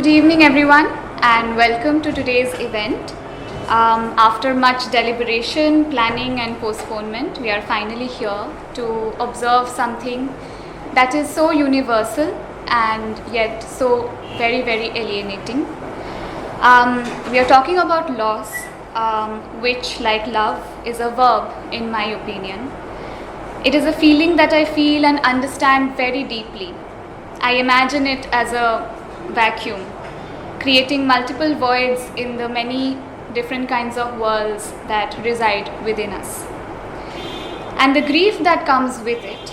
Good evening, everyone, and welcome to today's event. After much deliberation, planning, and postponement, we are finally here to observe something that is so universal and yet so very, very alienating. We are talking about loss, which, like love, is a verb, in my opinion. It is a feeling that I feel and understand very deeply. I imagine it as a vacuum, creating multiple voids in the many different kinds of worlds that reside within us. And the grief that comes with it,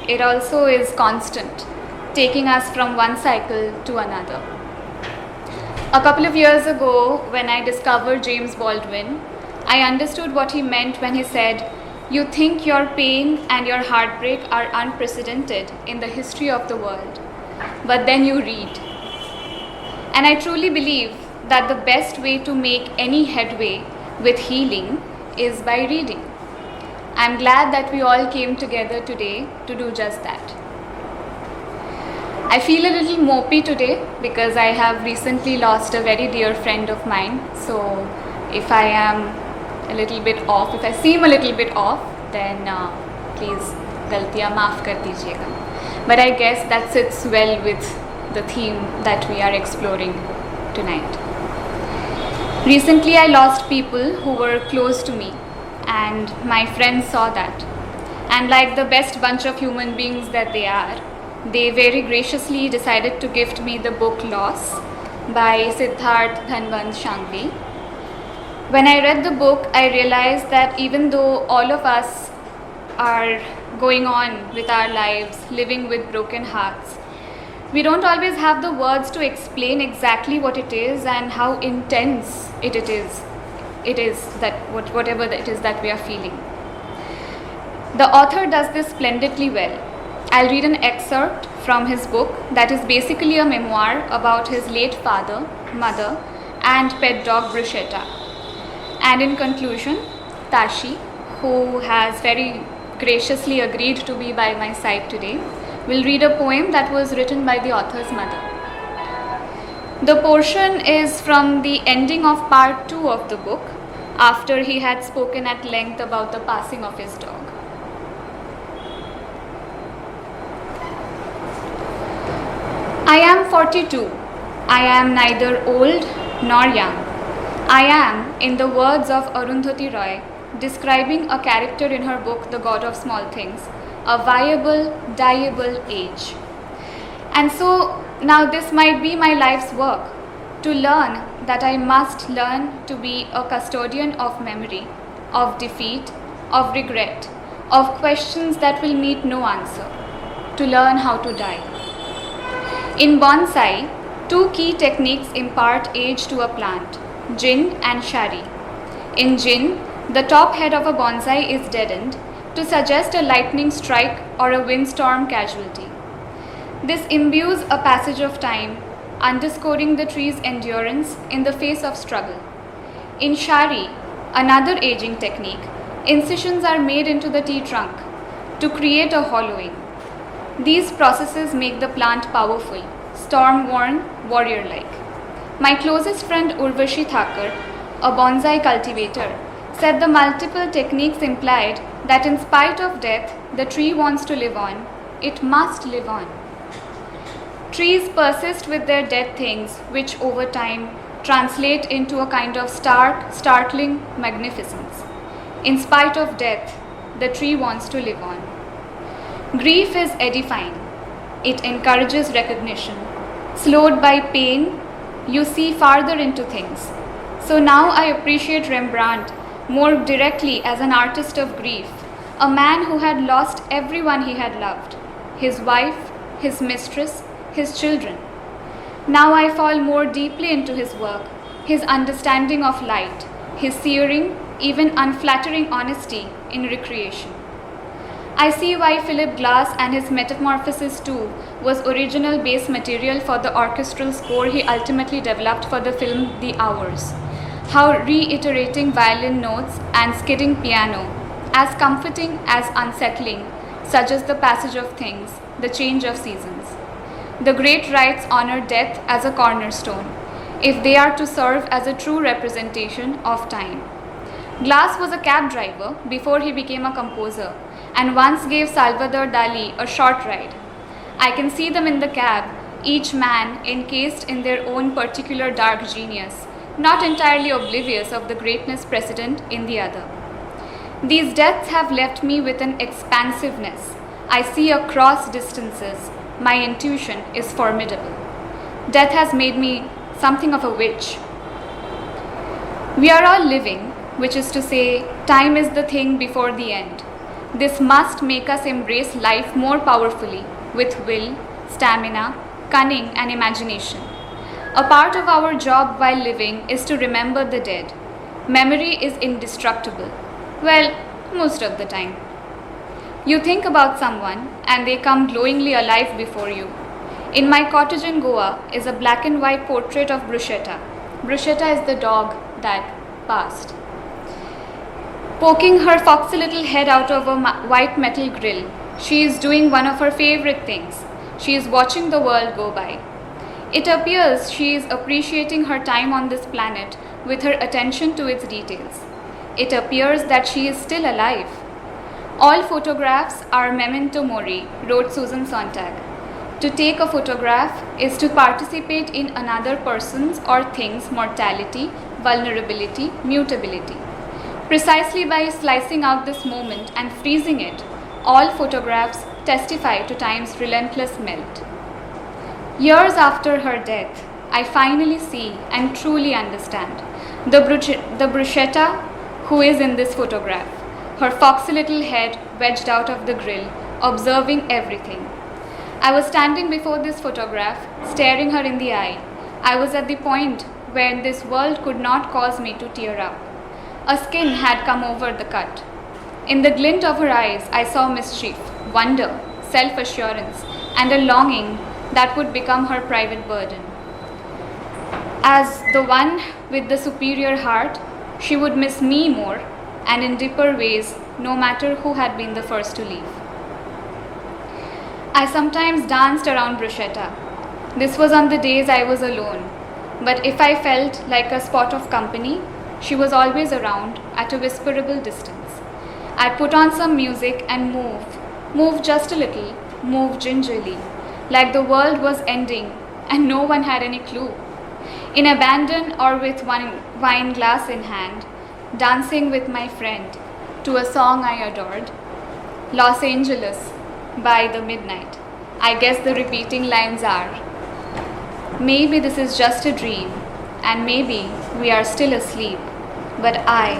it also is constant, taking us from one cycle to another. A couple of years ago, when I discovered James Baldwin, I understood what he meant when he said, "You think your pain and your heartbreak are unprecedented in the history of the world, but then you read." And I truly believe that the best way to make any headway with healing is by reading. I'm glad that we all came together today to do just that. I feel a little mopey today because I have recently lost a very dear friend of mine. So if I am a little bit off, if I seem a little bit off, then please galtiyan maaf kar dijiyega. But I guess that sits well with the theme that we are exploring tonight. Recently I lost people who were close to me, and my friends saw that. And like the best bunch of human beings that they are, they very graciously decided to gift me the book Loss by Siddharth Dhanvant Shangvi. When I read the book, I realized that even though all of us are going on with our lives, living with broken hearts, we don't always have the words to explain exactly what it is and how intense it is that whatever it is that we are feeling. The author does this splendidly well. I'll read an excerpt from his book that is basically a memoir about his late father, mother, and pet dog Bruschetta. And in conclusion, Tashi, who has very graciously agreed to be by my side today, will read a poem that was written by the author's mother. The portion is from the ending of part 2 of the book, after he had spoken at length about the passing of his dog. I am 42. I am neither old nor young. I am, in the words of Arundhati Roy, describing a character in her book The God of Small Things, a viable, dieable age. And so now this might be my life's work, to learn that I must learn to be a custodian of memory, of defeat, of regret, of questions that will meet no answer, to learn how to die. In bonsai, two key techniques impart age to a plant, jin and shari. In jin, the top head of a bonsai is deadened to suggest a lightning strike or a windstorm casualty. This imbues a passage of time, underscoring the tree's endurance in the face of struggle. In shari, another aging technique, incisions are made into the tree trunk to create a hollowing. These processes make the plant powerful, storm-worn, warrior-like. My closest friend Urvashi Thakur, a bonsai cultivator, said the multiple techniques implied that in spite of death, the tree wants to live on. It must live on. Trees persist with their dead things, which over time translate into a kind of startling magnificence. In spite of death, the tree wants to live on. Grief is edifying. It encourages recognition. Slowed by pain, you see farther into things. So now I appreciate Rembrandt more directly as an artist of grief, a man who had lost everyone he had loved, his wife, his mistress, his children. Now I fall more deeply into his work, his understanding of light, his searing, even unflattering honesty in recreation. I see why Philip Glass and his Metamorphosis 2 was original base material for the orchestral score he ultimately developed for the film The Hours. How reiterating violin notes and skidding piano, as comforting as unsettling, suggest the passage of things, the change of seasons. The great rites honor death as a cornerstone, if they are to serve as a true representation of time. Glass was a cab driver before he became a composer, and once gave Salvador Dali a short ride. I can see them in the cab, each man encased in their own particular dark genius, not entirely oblivious of the greatness present in the other. These deaths have left me with an expansiveness. I see across distances. My intuition is formidable. Death has made me something of a witch. We are all living, which is to say, time is the thing before the end. This must make us embrace life more powerfully, with will, stamina, cunning, and imagination. A part of our job while living is to remember the dead. Memory is indestructible. Well, most of the time. You think about someone and they come glowingly alive before you. In my cottage in Goa is a black and white portrait of Bruschetta. Bruschetta is the dog that passed. Poking her foxy little head out of a white metal grill, she is doing one of her favorite things. She is watching the world go by. It appears she is appreciating her time on this planet with her attention to its details. It appears that she is still alive. All photographs are memento mori, wrote Susan Sontag. To take a photograph is to participate in another person's or thing's mortality, vulnerability, mutability. Precisely by slicing out this moment and freezing it, all photographs testify to time's relentless melt. Years after her death, I finally see and truly understand the Bruschetta who is in this photograph, her foxy little head wedged out of the grill, observing everything. I was standing before this photograph, staring her in the eye. I was at the point where this world could not cause me to tear up. A skin had come over the cut. In the glint of her eyes, I saw mischief, wonder, self-assurance, and a longing that would become her private burden. As the one with the superior heart, she would miss me more, and in deeper ways, no matter who had been the first to leave. I sometimes danced around Bruschetta. This was on the days I was alone, but if I felt like a spot of company, she was always around at a whisperable distance. I put on some music and moved just a little, moved gingerly, like the world was ending and no one had any clue. In abandon or with one wine glass in hand, dancing with my friend to a song I adored, Los Angeles by the midnight. I guess the repeating lines are, maybe this is just a dream, and maybe we are still asleep, but I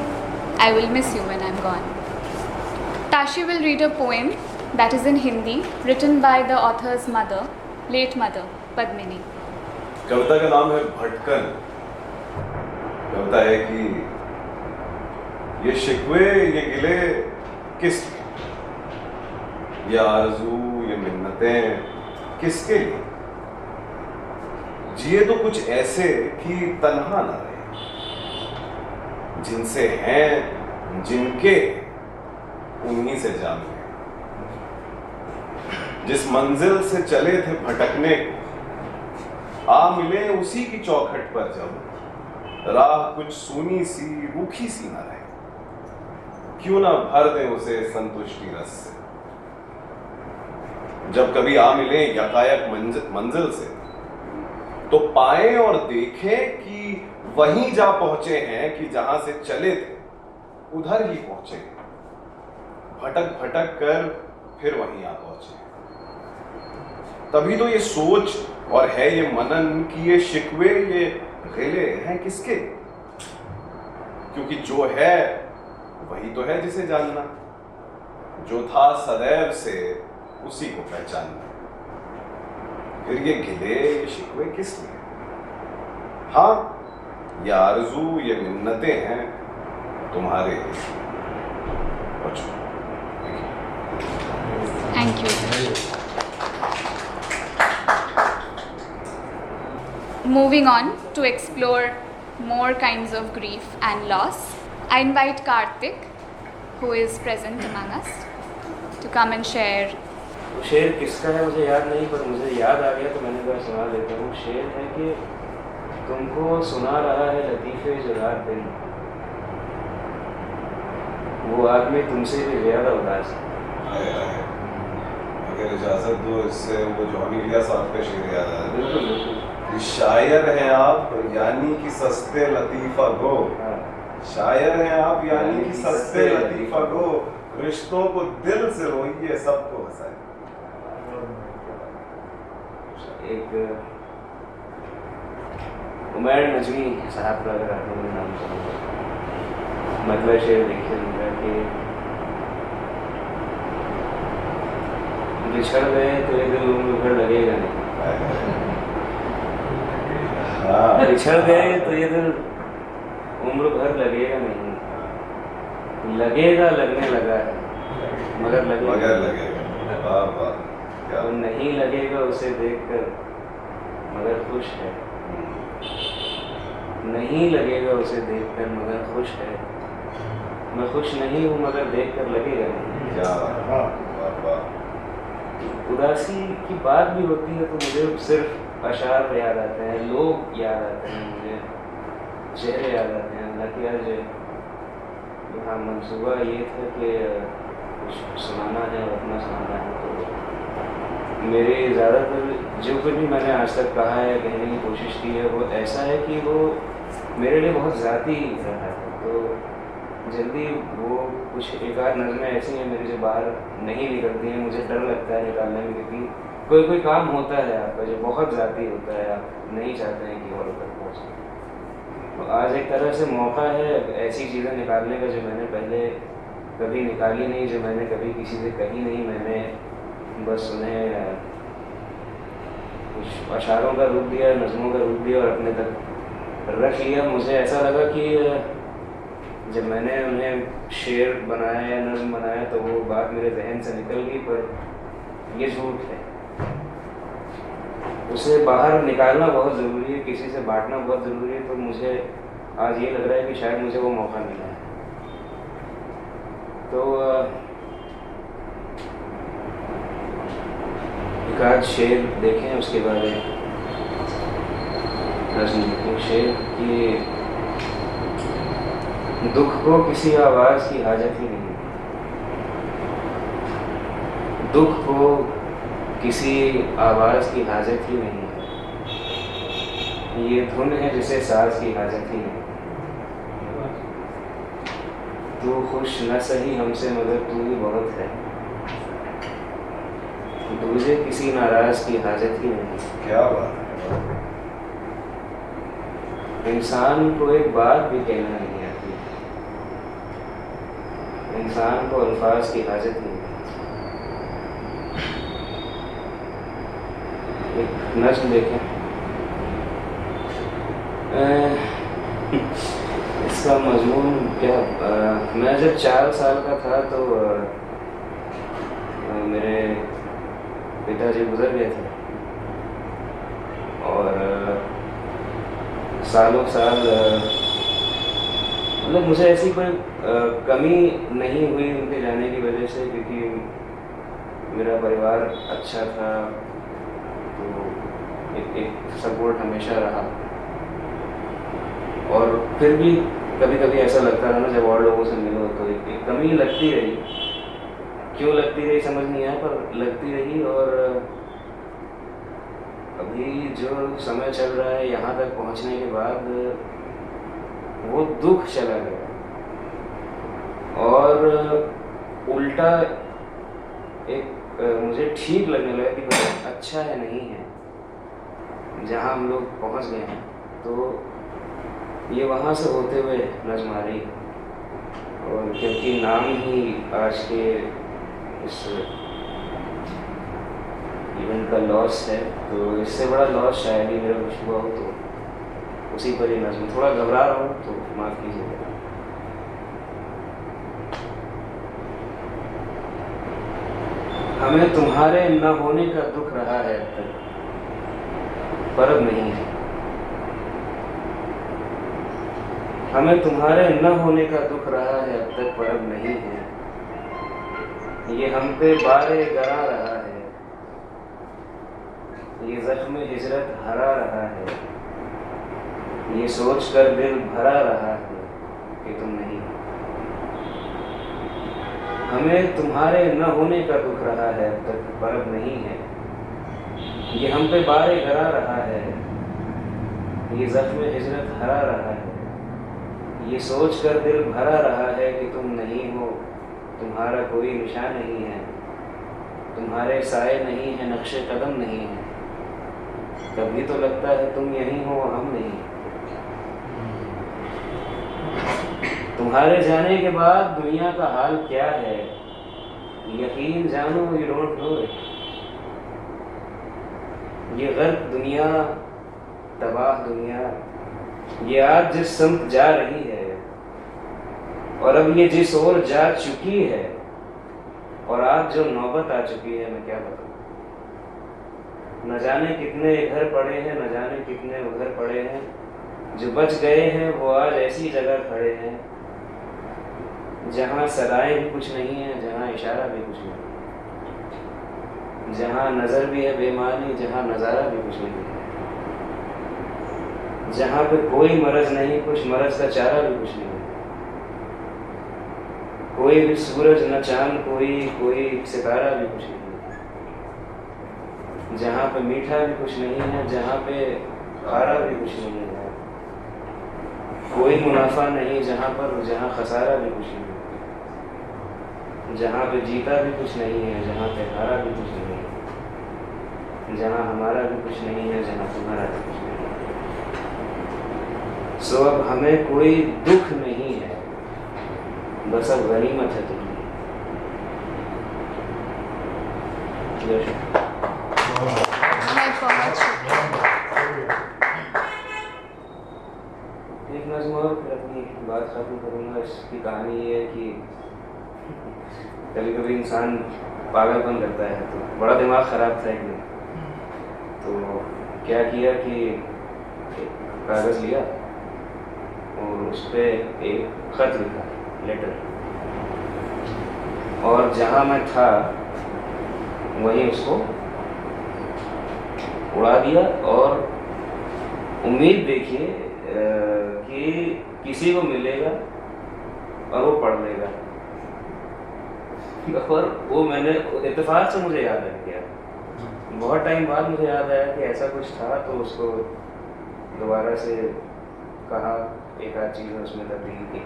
will miss you when I'm gone. Tashi will read a poem that is in Hindi, written by the author's mother, late mother, Padmini. कविता का नाम है भटकन। कविता है कि ये शिकवे, ये गिले किस लिए, ये आरज़ू, ये मिन्नतें किसके लिए? जिए तो कुछ ऐसे कि तन्हा न रहे, जिनसे हैं जिनके उन्हीं से जान लें। जिस मंजिल से चले थे भटकने को, आ मिले उसी की चौखट पर जब राह कुछ सूनी सी रूखी सी न रहे, क्यों ना भर दें उसे संतुष्टि रस से। जब कभी आ मिले यकायक मंजिल से, तो पाएं और देखें कि वहीं जा पहुंचे हैं कि जहां से चले थे उधर ही पहुंचे, भटक भटक कर फिर वहीं आ पहुंचे। तभी तो ये सोच और है ये मनन कि ये शिकवे, ये गिले हैं किसके? क्योंकि जो है वही तो है जिसे जानना, जो था सदैव से उसी को पहचानना। फिर ये गिले, ये शिकवे किस लिए? हाँ, ये आरज़ू, ये मिन्नतें हैं तुम्हारे लिए। Thank you. Moving on to explore more kinds of grief and loss, I invite Karthik, who is present among us, to come and share वो शेर किसका है मुझे याद नहीं, पर मुझे याद आ गया तो मैंने कहा सुना देता हूँ। शेर है कि तुमको सुना रहा है लतीफ़े जो रात दिन, वो आदमी तुमसे भी ज़्यादा उदास है। अगर इजाज़त दो इससे वो जॉनी लिया साहब का शेर याद आ रहा बिल्कुल बिल्कुल। है, शायर हैं आप यानी कि सस्ते लतीफ़ा गो, शायर हैं आप यानी कि सस्ते लतीफ़ा गो, रिश्तों को दिल से रोइए सबको हंसाए। एक उमैर नजमी साहब का अगर आपने नाम सुना, मतलब शेर देखिए उनका कि बिछड़ गए तो ये दिल उम्र भर लगेगा नहीं, बिछड़ गए तो ये दिल उम्र भर लगेगा नहीं, लगेगा लगने लगा है मगर लगेगा, वाह वाह, क्या वो नहीं लगेगा उसे देखकर मगर खुश है, नहीं लगेगा उसे देखकर मगर खुश है, मैं खुश नहीं हूँ मगर देखकर लगेगा नहीं। क्या वाह वाह। उदासी की बात भी होती है तो मुझे सिर्फ अशार याद आते हैं, लोग याद आते हैं, मुझे चेहरे याद आते हैं। हालांकि आज यहाँ मंसूबा ये था कि कुछ सुनाना है और अपना सुनाना है, तो मेरे ज़्यादातर जो कुछ भी मैंने आज तक कहा है, कहने की कोशिश की है, वो ऐसा है कि वो मेरे लिए बहुत ज़ाती रहा है। तो जल्दी वो कुछ एक आध नज़में ऐसी हैं मेरी जो बाहर नहीं निकलती हैं, मुझे डर लगता है निकालने में, क्योंकि कोई काम होता है आपका जो बहुत ज़ाती होता है, आप नहीं चाहते हैं कि और तक पहुँचे। तो आज एक तरह से मौका है ऐसी चीज़ें निकालने का जो मैंने पहले कभी निकाली नहीं, जो मैंने कभी किसी से कही नहीं, मैंने बस उन्हें कुछ अशारों का रूप दिया, नज़मों का रूप दिया और अपने तक रख लिया। मुझे ऐसा लगा कि जब मैंने उन्हें शेर बनाया या नज़्म बनाया तो वो बात मेरे जहन से निकल गई, पर ये झूठ है, उसे बाहर निकालना बहुत ज़रूरी है, किसी से बांटना बहुत ज़रूरी है। तो मुझे आज ये लग रहा है कि शायद मुझे वो मौका मिला है। तो एक आध शेर देखें, उसके बाद नज़्म देखें। शेर की दुख को किसी आवाज़ की हाजत ही नहीं, दुख को किसी आवाज़ की हाजत ही नहीं है, ये धुन है जिसे साज की हाजत ही नहीं। तू खुश न सही हमसे मगर तू ही बहुत है, तुझे किसी नाराज की हाजत ही नहीं। क्या बात है। इंसान को एक बात भी कहना नहीं आती, इंसान को अल्फाज की हाजत नहीं। एक नज़्म देखें, इसका मजमून क्या, मैं जब 4 साल का था तो मेरे पिताजी गुजर गए थे और सालों साल मतलब मुझे ऐसी कोई कमी नहीं हुई उनके जाने की वजह से, क्योंकि मेरा परिवार अच्छा था, तो एक सपोर्ट हमेशा रहा। और फिर भी कभी कभी ऐसा लगता रहा ना, जब और लोगों से मिलो तो एक कमी लगती रही, क्यों लगती रही समझ नहीं आया, पर लगती रही। और अभी जो समय चल रहा है यहाँ तक पहुँचने के बाद, वो दुख चला गया और उल्टा एक मुझे ठीक लगने लगा कि बहुत अच्छा है, नहीं है जहाँ हम लोग पहुँच गए हैं। तो ये वहाँ से होते हुए नज़्म आ रही, और क्योंकि नाम ही आज के इस इवेंट का लॉस है, तो इससे बड़ा लॉस शायद ही मेरा कुछ हुआ हो, तो उसी पर ही नज़्म। थोड़ा घबरा रहा हूँ तो माफ़ कीजिएगा। हमें तुम्हारे न होने का दुख रहा है अब तक, पर अब नहीं है। हमें तुम्हारे न होने का दुख रहा है अब तक, पर अब नहीं है। ये हम पे बारे गरा रहा है, ये ज़ख्म हिजरत हरा रहा है, ये सोच कर दिल भरा रहा है कि तुम नहीं हो। हमें तुम्हारे न होने का दुख रहा है, अब तक पर अब नहीं है। ये हम पे बारे करा रहा है, ये ज़ख्म हिजरत हरा रहा है, ये सोच कर दिल भरा रहा है कि तुम नहीं हो। तुम्हारा कोई निशान नहीं है, तुम्हारे साए नहीं है, नक्शे कदम नहीं है। कभी तो लगता है तुम यहीं हो, हम नहीं। तुम्हारे जाने के बाद दुनिया का हाल क्या है, यकीन जानो यू डोंट नो इट। ये गर्क दुनिया, तबाह दुनिया, ये आज जिस समत जा रही है, और अब ये जिस ओर जा चुकी है, और आज जो नौबत आ चुकी है, मैं क्या बताऊं। न जाने कितने घर पड़े हैं, न जाने कितने उधर पड़े हैं। जो बच गए हैं वो आज ऐसी जगह खड़े हैं जहाँ सदाएं भी कुछ नहीं है, जहाँ इशारा भी कुछ नहीं, जहाँ नज़र भी है बेमानी, जहाँ नज़ारा भी कुछ नहीं है, जहाँ पे कोई मरज नहीं, कुछ मरज का चारा भी कुछ नहीं है। कोई भी सूरज न चांद, कोई सितारा भी कुछ नहीं है। जहाँ पे मीठा भी कुछ नहीं है, जहाँ पे खारा भी कुछ नहीं है। कोई मुनाफा नहीं जहाँ खसारा भी कुछ नहीं है। जहाँ पे जीता भी कुछ नहीं है, जहाँ पे हारा भी कुछ नहीं है। जहाँ हमारा भी कुछ नहीं है, जहाँ तुम्हारा भी कुछ नहीं है। सो अब हमें कोई दुख नहीं है, बस अब गनीमत है तुम्हें। एक नज़्म और फिर अपनी बात खत्म करूँगा। इसकी कहानी ये है कि कभी कभी इंसान पागलपन करता है, तो बड़ा दिमाग ख़राब था एक दिन। तो क्या किया कि कागज़ लिया और उस पर एक ख़त लिखा, लेटर, और जहाँ मैं था वहीं उसको उड़ा दिया। और उम्मीद देखिए कि किसी को मिलेगा और वो पढ़ लेगा। और वो मैंने इत्तेफाक से मुझे याद रख गया। बहुत टाइम बाद मुझे याद आया कि ऐसा कुछ था, तो उसको दोबारा से कहा, एक आध चीज़ उसमें तब्दील की।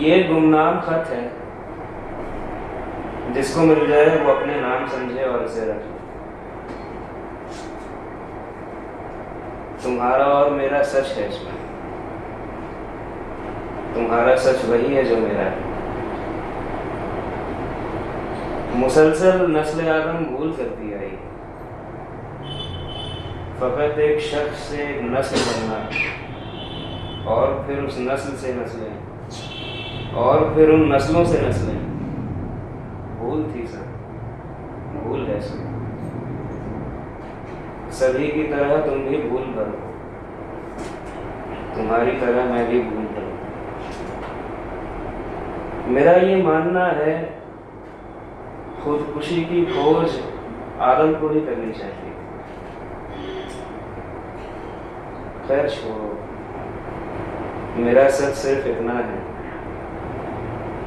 ये गुमनाम खत है, जिसको मिल जाए वो अपने नाम समझे और इसे रख ले। तुम्हारा और मेरा सच है इसमें, तुम्हारा सच वही है जो मेरा है। मुसलसल नस्ल आदम भूल करती आई, फकत एक शख्स से एक नस्ल बनना, और फिर उस नस्ल से नस्लें, और फिर उन नस्लों से नस्लें। भूल थी सब, भूल है सब। सभी की तरह तुम भी भूल करो, तुम्हारी तरह मैं भी भूल करूँ। मेरा ये मानना है खुदकुशी की खोज आदम को ही करनी चाहिए। खैर छोड़ो, मेरा सच सिर्फ इतना है,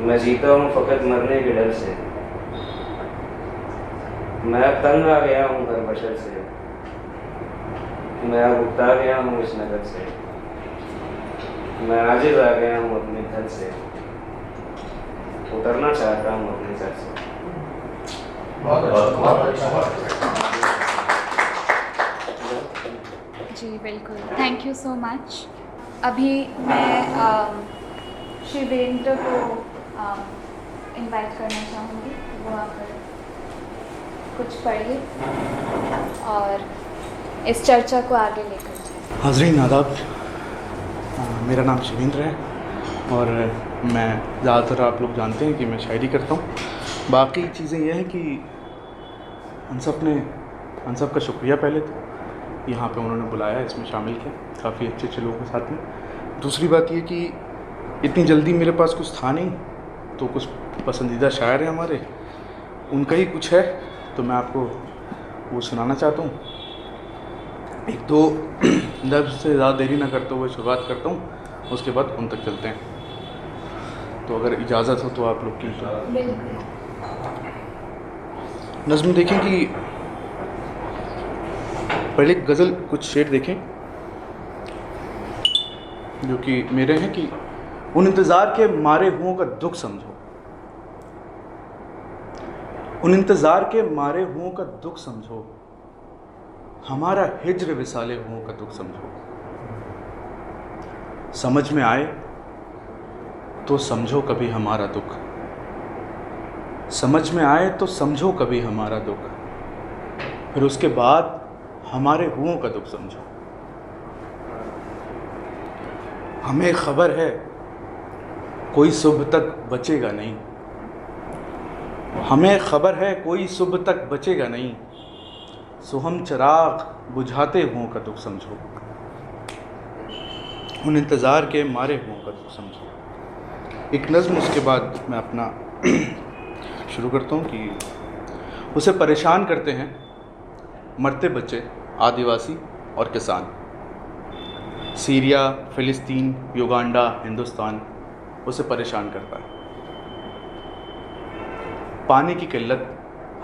मैं जीता हूँ फकत मरने के डर से। मैं अब तंग आ गया हूँ हर बशर से, मैं अब उगता गया हूँ इस नगर से, मैं आजिज़ आ गया हूँ अपने घर से, उतरना चाहता हूँ अपने सर से। जी बिल्कुल, थैंक यू सो मच। अभी मैं शिवेंद्र को इनवाइट करना चाहूँगी, वो आकर कुछ पढ़िए और इस चर्चा को आगे लेकर जाए। हाज़रीन आदाब, मेरा नाम शिवेंद्र है और मैं ज़्यादातर आप लोग जानते हैं कि मैं शायरी करता हूँ। बाकी चीज़ें यह हैं कि अनसब का शुक्रिया पहले तो, यहाँ पे उन्होंने बुलाया, इसमें शामिल किया, काफ़ी अच्छे अच्छे लोगों के साथ में। दूसरी बात ये कि इतनी जल्दी मेरे पास कुछ था नहीं, तो कुछ पसंदीदा शायर हैं हमारे, उनका ही कुछ है तो मैं आपको वो सुनाना चाहता हूँ। एक दो लफ्ज़ से ज़्यादा देरी ना करते हुए शुरुआत करता हूँ, उसके बाद उन तक चलते हैं। तो अगर इजाज़त हो तो आप लोग की नज़्म देखें कि पहले गज़ल कुछ शेर देखें जो कि मेरे हैं कि उन इंतज़ार के मारे हुओं का दुख समझो, उन इंतज़ार के मारे हुओं का दुख समझो, हमारा हिज्र विसाले हुओं का दुख समझो। समझ में आए तो समझो कभी हमारा दुख, समझ में आए तो समझो कभी हमारा दुख, फिर उसके बाद हमारे हुओं का दुख समझो। हमें खबर है कोई सुबह तक बचेगा नहीं, हमें खबर है कोई सुबह तक बचेगा नहीं, सो हम चिराग बुझाते हुओं का दुख समझो, उन इंतज़ार के मारे हुओं का दुख समझो। एक नज़्म उसके बाद मैं अपना शुरू करता हूँ कि उसे परेशान करते हैं मरते बच्चे, आदिवासी और किसान। सीरिया, फ़िलिस्तीन, युगांडा, हिंदुस्तान उसे परेशान करता है। पानी की किल्लत,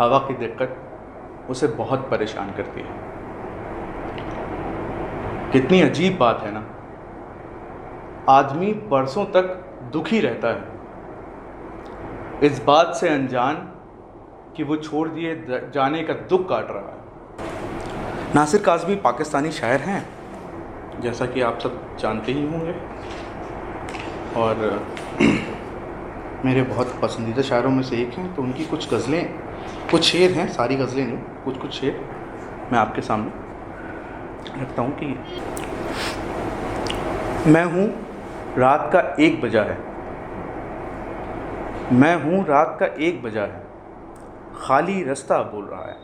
हवा की दिक्कत उसे बहुत परेशान करती है। कितनी अजीब बात है ना, आदमी बरसों तक दुखी रहता है इस बात से अनजान कि वो छोड़ दिए जाने का दुख काट रहा है। नासिर काज़मी पाकिस्तानी शायर हैं, जैसा कि आप सब जानते ही होंगे, और मेरे बहुत पसंदीदा शायरों में से एक हैं। तो उनकी कुछ गज़लें, कुछ शेर हैं, सारी गज़लें नहीं, कुछ शेर मैं आपके सामने रखता हूँ कि मैं हूँ रात का 1 बजा है, मैं हूँ रात का 1 बजा है, खाली रास्ता बोल रहा है,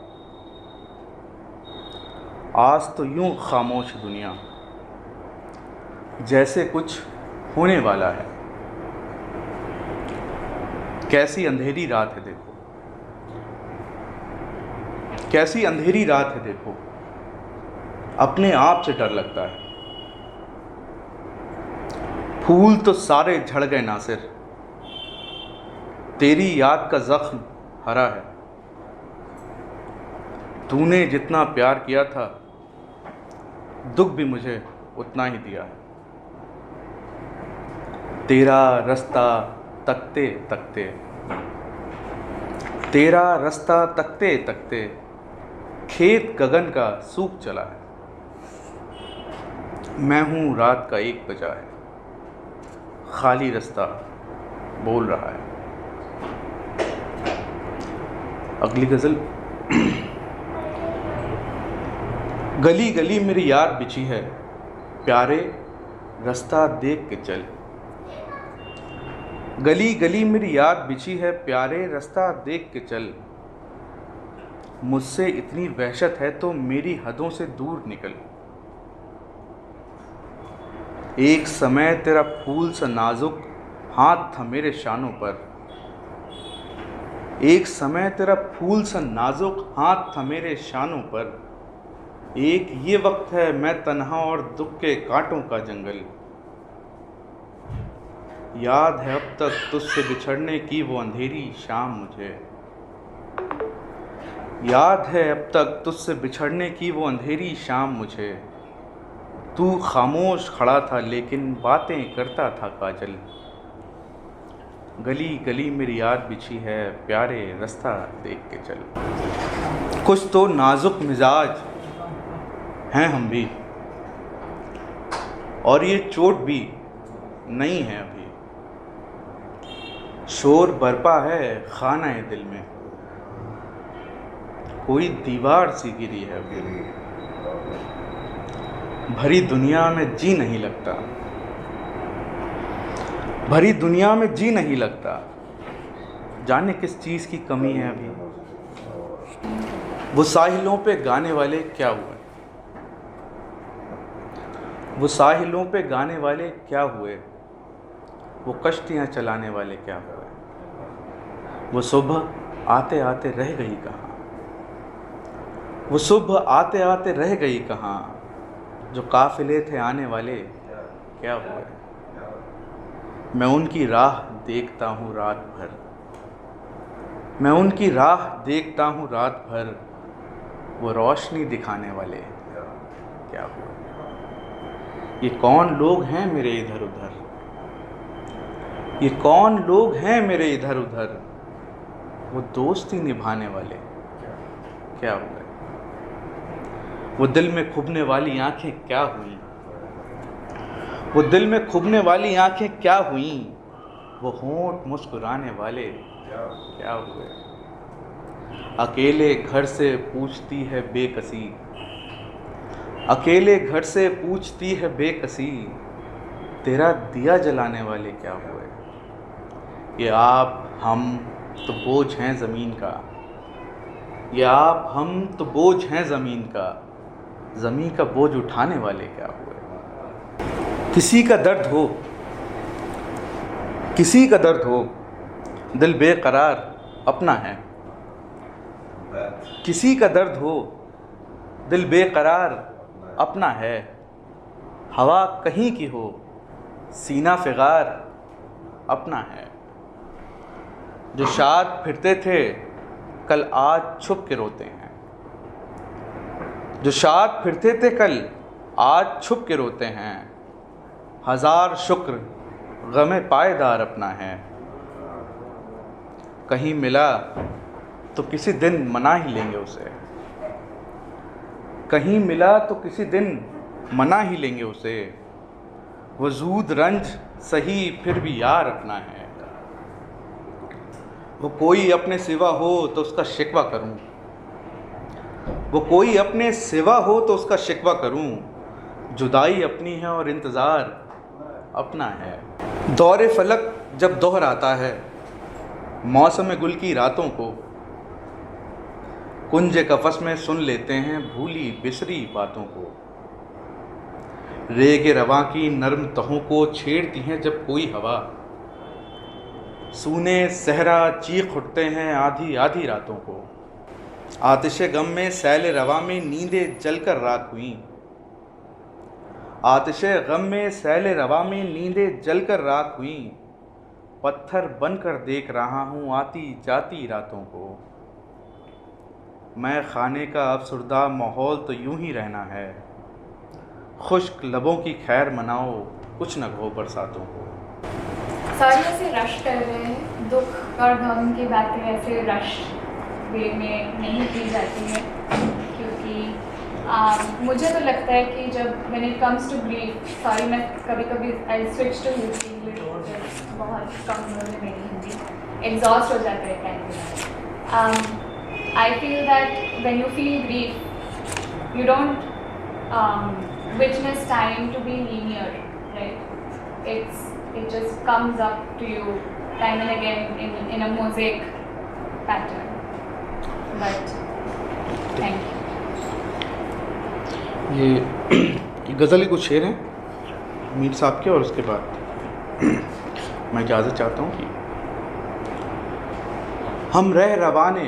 आज तो यूं खामोश दुनिया जैसे कुछ होने वाला है। कैसी अंधेरी रात है देखो, कैसी अंधेरी रात है देखो, अपने आप से डर लगता है। फूल तो सारे झड़ गए नासिर, तेरी याद का जख्म हरा है। तूने जितना प्यार किया था दुख भी मुझे उतना ही दिया है। तेरा रास्ता तकते तकते, तेरा रास्ता तकते तकते खेत गगन का सूख चला है। मैं हूँ रात का 1 बजा है, खाली रास्ता बोल रहा है। अगली गज़ल। गली गली मेरी यार बिछी है, प्यारे रास्ता देख के चल। गली गली मेरी याद बिछी है, प्यारे रास्ता देख के चल। मुझसे इतनी वहशत है तो मेरी हदों से दूर निकल। एक समय तेरा फूल सा नाजुक हाथ था मेरे शानों पर, एक समय तेरा फूल सा नाजुक हाथ था मेरे शानों पर। एक ये वक्त है मैं तन्हा और दुख के कांटों का जंगल। याद है अब तक तुझसे बिछड़ने की वो अंधेरी शाम मुझे, याद है अब तक तुझसे बिछड़ने की वो अंधेरी शाम मुझे। तू खामोश खड़ा था लेकिन बातें करता था काजल। गली गली मेरी याद बिछी है, प्यारे रास्ता देख के चल। कुछ तो नाजुक मिजाज हैं हम भी, और ये चोट भी नहीं है अभी। शोर बरपा है खाना दिल में, कोई दीवार सी गिरी है अभी। भरी दुनिया में जी नहीं लगता, भरी दुनिया में जी नहीं लगता, जाने किस चीज़ की कमी है अभी। वो साहिलों पे गाने वाले क्या हुए, वो साहिलों पे गाने वाले क्या हुए, वो कश्तियाँ चलाने वाले क्या हुए। वो सुबह आते आते रह गई कहाँ, वो सुबह आते आते रह गई कहाँ, जो काफिले थे आने वाले क्या हुए। मैं उनकी राह देखता हूँ रात भर, मैं उनकी राह देखता हूँ रात भर, वो रोशनी दिखाने वाले क्या हुए। ये कौन लोग हैं मेरे इधर उधर, ये कौन लोग हैं मेरे इधर उधर, वो दोस्ती निभाने वाले क्या हुए। वो दिल में खुबने वाली आंखें क्या हुई, वो दिल में खुबने वाली आंखें क्या हुई, वो होंठ मुस्कुराने वाले क्या हुए। अकेले घर से पूछती है बेकसी, अकेले घर से पूछती है बेकसी, तेरा दिया जलाने वाले क्या हुए। ये आप हम तो बोझ हैं ज़मीन का, ये आप हम तो बोझ हैं ज़मीन का, ज़मीन का बोझ उठाने वाले क्या हुए। किसी का दर्द हो, किसी का दर्द हो, दिल बेकरार अपना है। किसी का दर्द हो, दिल बेकरार अपना है। हवा कहीं की हो, सीना फिगार अपना है। जो शाद फिरते थे कल आज छुप के रोते हैं, जो शाद फिरते थे कल आज छुप के रोते हैं। हज़ार शुक्र गमे पायदार अपना है। कहीं मिला तो किसी दिन मना ही लेंगे उसे, कहीं मिला तो किसी दिन मना ही लेंगे उसे। वजूद रंज सही फिर भी यार अपना है। वो कोई अपने सिवा हो तो उसका शिकवा करूं, वो कोई अपने सिवा हो तो उसका शिकवा करूं। जुदाई अपनी है और इंतज़ार अपना है। दौरे फलक जब दोहराता है मौसम गुल की रातों को, कुंज कफस में सुन लेते हैं भूली बिसरी बातों को। रेगे रवां की नर्म तहों को छेड़ती हैं जब कोई हवा, सूने सहरा चीख उठते हैं आधी आधी रातों को। आतिशे गम में सैल रवा में नींदें जलकर राख हुई, आतिशे गम में सैल रवा में नींदें जलकर राख हुई। पत्थर बनकर देख रहा हूँ आती जाती रातों को। मैं खाने का अफसुर्दा माहौल तो यूं ही रहना है। खुश्क लबों की खैर मनाओ कुछ न हो बरसातों को। सारी ऐसे रश कर रहे हैं, दुख और गम की बातें ऐसे रश वे में नहीं की जाती है, क्योंकि मुझे तो लगता है कि जब when it comes to grief, sorry मैं कभी कभी आई स्विच टू हिंदी, बहुत कमजोर है मेरी हिंदी, एग्जॉस्ट हो जाते हैं कहने। I feel that when you feel grief, you don't witness time to be linear, right? It just comes up to you time and again in a mosaic pattern. But thank you. ये गज़ल ही कुछ शेर हैं मीर साहब के, और उसके बाद मैं इजाज़त चाहता हूँ कि हम रह रवाने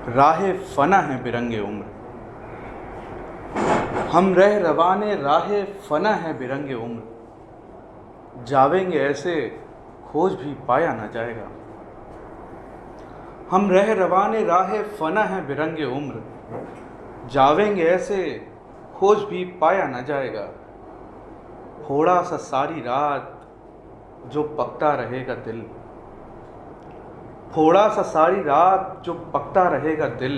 राहे फ़ना हैं बिरंगे उम्र, हम रह रवाने राहे फ़ना हैं बिरंगे उम्र। जावेंगे ऐसे खोज भी पाया न जाएगा। हम रह रवाने राहे फ़ना हैं बिरंगे उम्र, जावेंगे ऐसे खोज भी पाया न जाएगा। थोड़ा सा सारी रात जो पकता रहेगा दिल, थोड़ा सा सारी रात जो पकता रहेगा दिल,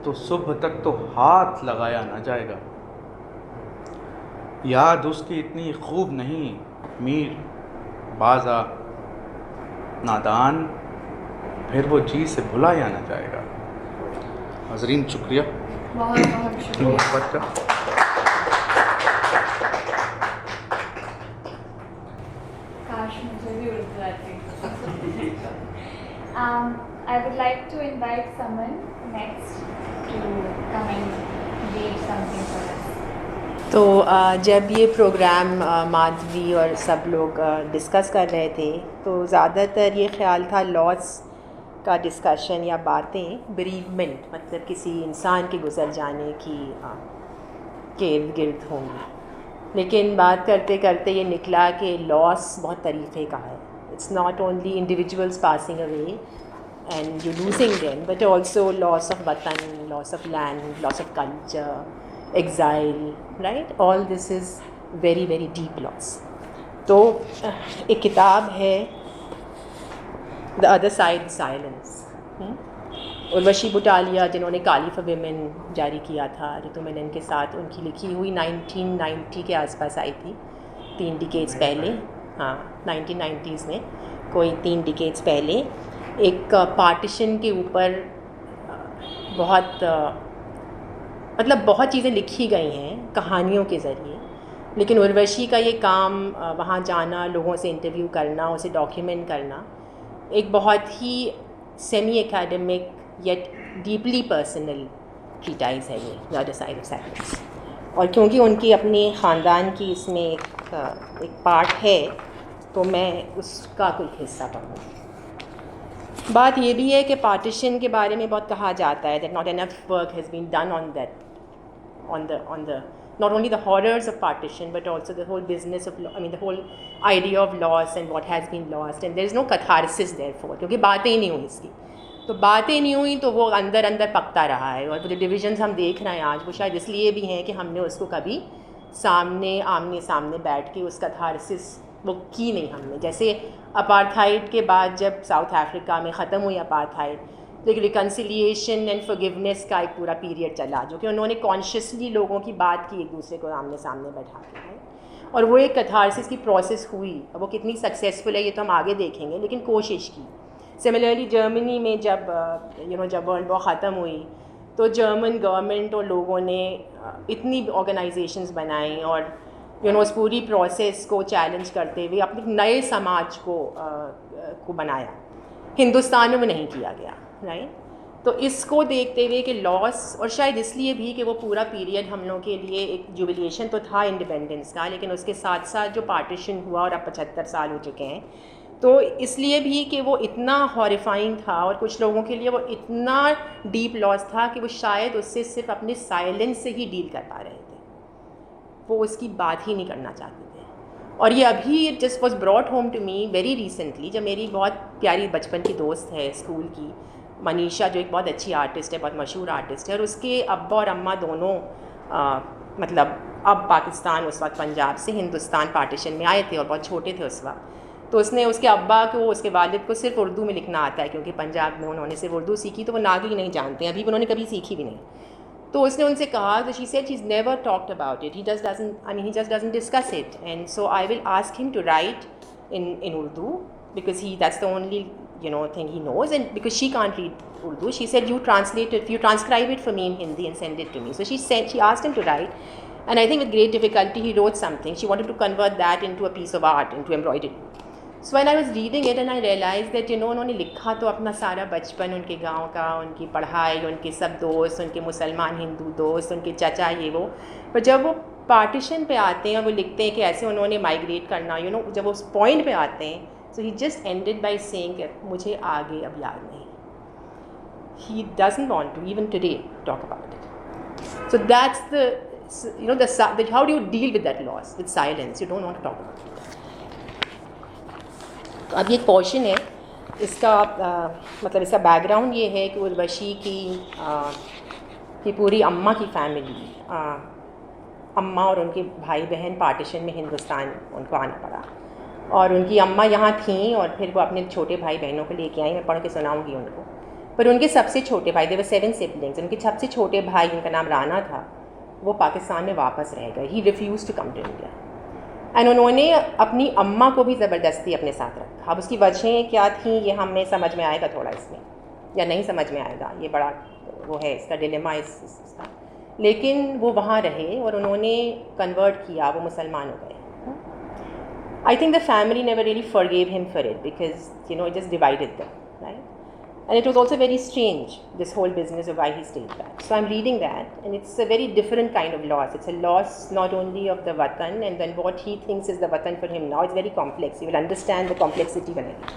तो सुबह तक तो हाथ लगाया न जाएगा। याद उसकी इतनी खूब नहीं मीर बाज़ा नादान, फिर वो जी से भुलाया न जाएगा। हाज़रीन शुक्रिया, बहुत बहुत शुक्रिया। मोहब्बत का। काश मुझे भी उर्दू आती। I would like to invite someone next to come and read something for us. तो जब ये प्रोग्राम माधवी और सब लोग डिस्कस कर रहे थे, तो ज़्यादातर ये ख्याल था लॉस का डिस्कशन या बातें bereavement मतलब किसी इंसान के गुजर जाने की के इर्द गिर्द होंगी, लेकिन बात करते करते ये निकला कि लॉस बहुत तरीक़े का है. It's not only individuals passing away and you losing them, but also loss of watan, loss of land, loss of culture, exile, right? All this is very very deep loss. तो एक किताब है the other side silence, Urvashi Butalia जिन्होंने काली for women जारी किया था ऋतु मेनन के साथ, उनकी लिखी हुई 1990 के आसपास आई थी, 3 डिकेड्स पहले. हाँ, 1990s में, कोई 3 डिकेड्स पहले. एक पार्टीशन के ऊपर बहुत मतलब बहुत चीज़ें लिखी गई हैं कहानियों के ज़रिए, लेकिन उर्वशी का ये काम वहाँ जाना, लोगों से इंटरव्यू करना, उसे डॉक्यूमेंट करना, एक बहुत ही semi academic yet deeply personal treatise है ये the other side of silence. और क्योंकि उनकी अपने ख़ानदान की इसमें एक पार्ट है, तो मैं उसका कुछ हिस्सा पढ़ूँ. बात ये भी है कि पार्टीशन के बारे में बहुत कहा जाता है that not enough work has been done on that, on the not only the horrors of partition but also the whole business of the whole idea of loss and what has been lost, and there is no catharsis therefore, क्योंकि बातें ही नहीं हुई इसकी. तो बातें नहीं हुई तो वो अंदर अंदर पकता रहा है, और वो जो डिविजन्स हम देख रहे हैं आज, वो शायद इसलिए भी हैं कि हमने उसको कभी आमने सामने बैठ के उसका कैथारसिस वो की नहीं हमने. जैसे अपार्थाइड के बाद जब साउथ अफ्रीका में ख़त्म हुई अपार्थाइड, तो एक रिकन्सिलिएशन एंड फॉरगिवनेस का एक पूरा पीरियड चला, जो कि उन्होंने कॉन्शियसली लोगों की बात की एक दूसरे को आमने सामने बैठा के, और वो एक कैथारसिस की प्रोसेस हुई. अब वो कितनी सक्सेसफुल है ये तो हम आगे देखेंगे, लेकिन कोशिश की. सिमिलरली जर्मनी में जब जब वर्ल्ड वॉर ख़त्म हुई, तो जर्मन गवर्नमेंट और लोगों ने इतनी ऑर्गेनाइजेशंस बनाई और उस पूरी प्रोसेस को चैलेंज करते हुए अपने नए समाज को बनाया. हिंदुस्तान में नहीं किया गया, राइट. तो इसको देखते हुए कि लॉस, और शायद इसलिए भी कि वो पूरा पीरियड हम लोगों के लिए एक जुबिलेशन तो था इंडिपेंडेंस का, लेकिन उसके साथ साथ जो पार्टीशन हुआ और अब 75 साल हो चुके हैं, तो इसलिए भी कि वो इतना हॉरिफाइंग था और कुछ लोगों के लिए वो इतना डीप लॉस था कि वो शायद उससे सिर्फ अपने साइलेंस से ही डील कर पा रहे थे, वो उसकी बात ही नहीं करना चाहते थे. और ये अभी just was brought home to me very recently, जब मेरी बहुत प्यारी बचपन की दोस्त है स्कूल की मनीषा, जो एक बहुत अच्छी आर्टिस्ट है, बहुत मशहूर आर्टिस्ट है, और उसके अब्बा और अम्मा दोनों मतलब अब पाकिस्तान, उस वक्त पंजाब से हिंदुस्तान पार्टीशन में आए थे और बहुत छोटे थे उस वक्त. तो उसने उसके अब्बा को, उसके वालिद को सिर्फ उर्दू में लिखना आता है, क्योंकि पंजाब में उन्होंने सिर्फ उर्दू सीखी, तो वो नागरी नहीं जानते, अभी भी उन्होंने कभी सीखी भी नहीं. तो उसने उनसे कहा, तो she said she is never talked about it, he just doesn't discuss it, and so I will ask him to write in Urdu, because that's the only thing he knows, and because she can't read Urdu, she said you transcribe it for me in Hindi and send it to me. So she asked him to write, and I think with great difficulty he wrote something. She wanted to convert that into a piece of art, into embroidery. So when I was reading it and I realized that उन्होंने लिखा तो अपना सारा बचपन, उनके गांव का, उनकी पढ़ाई, उनके सब दोस्त, उनके मुसलमान हिंदू दोस्त, उनके चाचा, ये वो, पर जब वो पार्टीशन पे आते हैं और वो लिखते हैं कि ऐसे उन्होंने माइग्रेट करना, जब उस पॉइंट पे आते हैं, so he just ended by saying मुझे आगे अब याद नहीं. He doesn't want to even today talk about it. So that's the how do you deal with that loss, with silence. You don't want to talk about it. तो अब ये एक portion है इसका, मतलब इसका बैकग्राउंड ये है कि उर्वशी की पूरी अम्मा की फैमिली, अम्मा और उनके भाई बहन पार्टीशन में हिंदुस्तान उनको आना पड़ा, और उनकी अम्मा यहाँ थीं और फिर वो अपने छोटे भाई बहनों को लेके आई. मैं पढ़ के सुनाऊंगी उनको. पर उनके सबसे छोटे भाई, देवर 7 सिबलिंग्स, उनके सबसे छोटे भाई, उनका नाम राना था, वो पाकिस्तान में वापस रह गए. He refuse to come to India, and उन्होंने अपनी अम्मा को भी ज़बरदस्ती अपने साथ रखा. अब उसकी वजहें क्या थी ये हमें समझ में आएगा थोड़ा इसमें, या नहीं समझ में आएगा, ये बड़ा वो है इसका डिलेमा इसका. लेकिन वो वहाँ रहे और उन्होंने कन्वर्ट किया, वो मुसलमान हो गए. I think the family never really forgave him for it, because it just divided them, right? And it was also very strange, this whole business of why he stayed back. So I'm reading that, and it's a very different kind of loss. It's a loss not only of the watan, and then what he thinks is the watan for him now. It's very complex. You will understand the complexity when I read.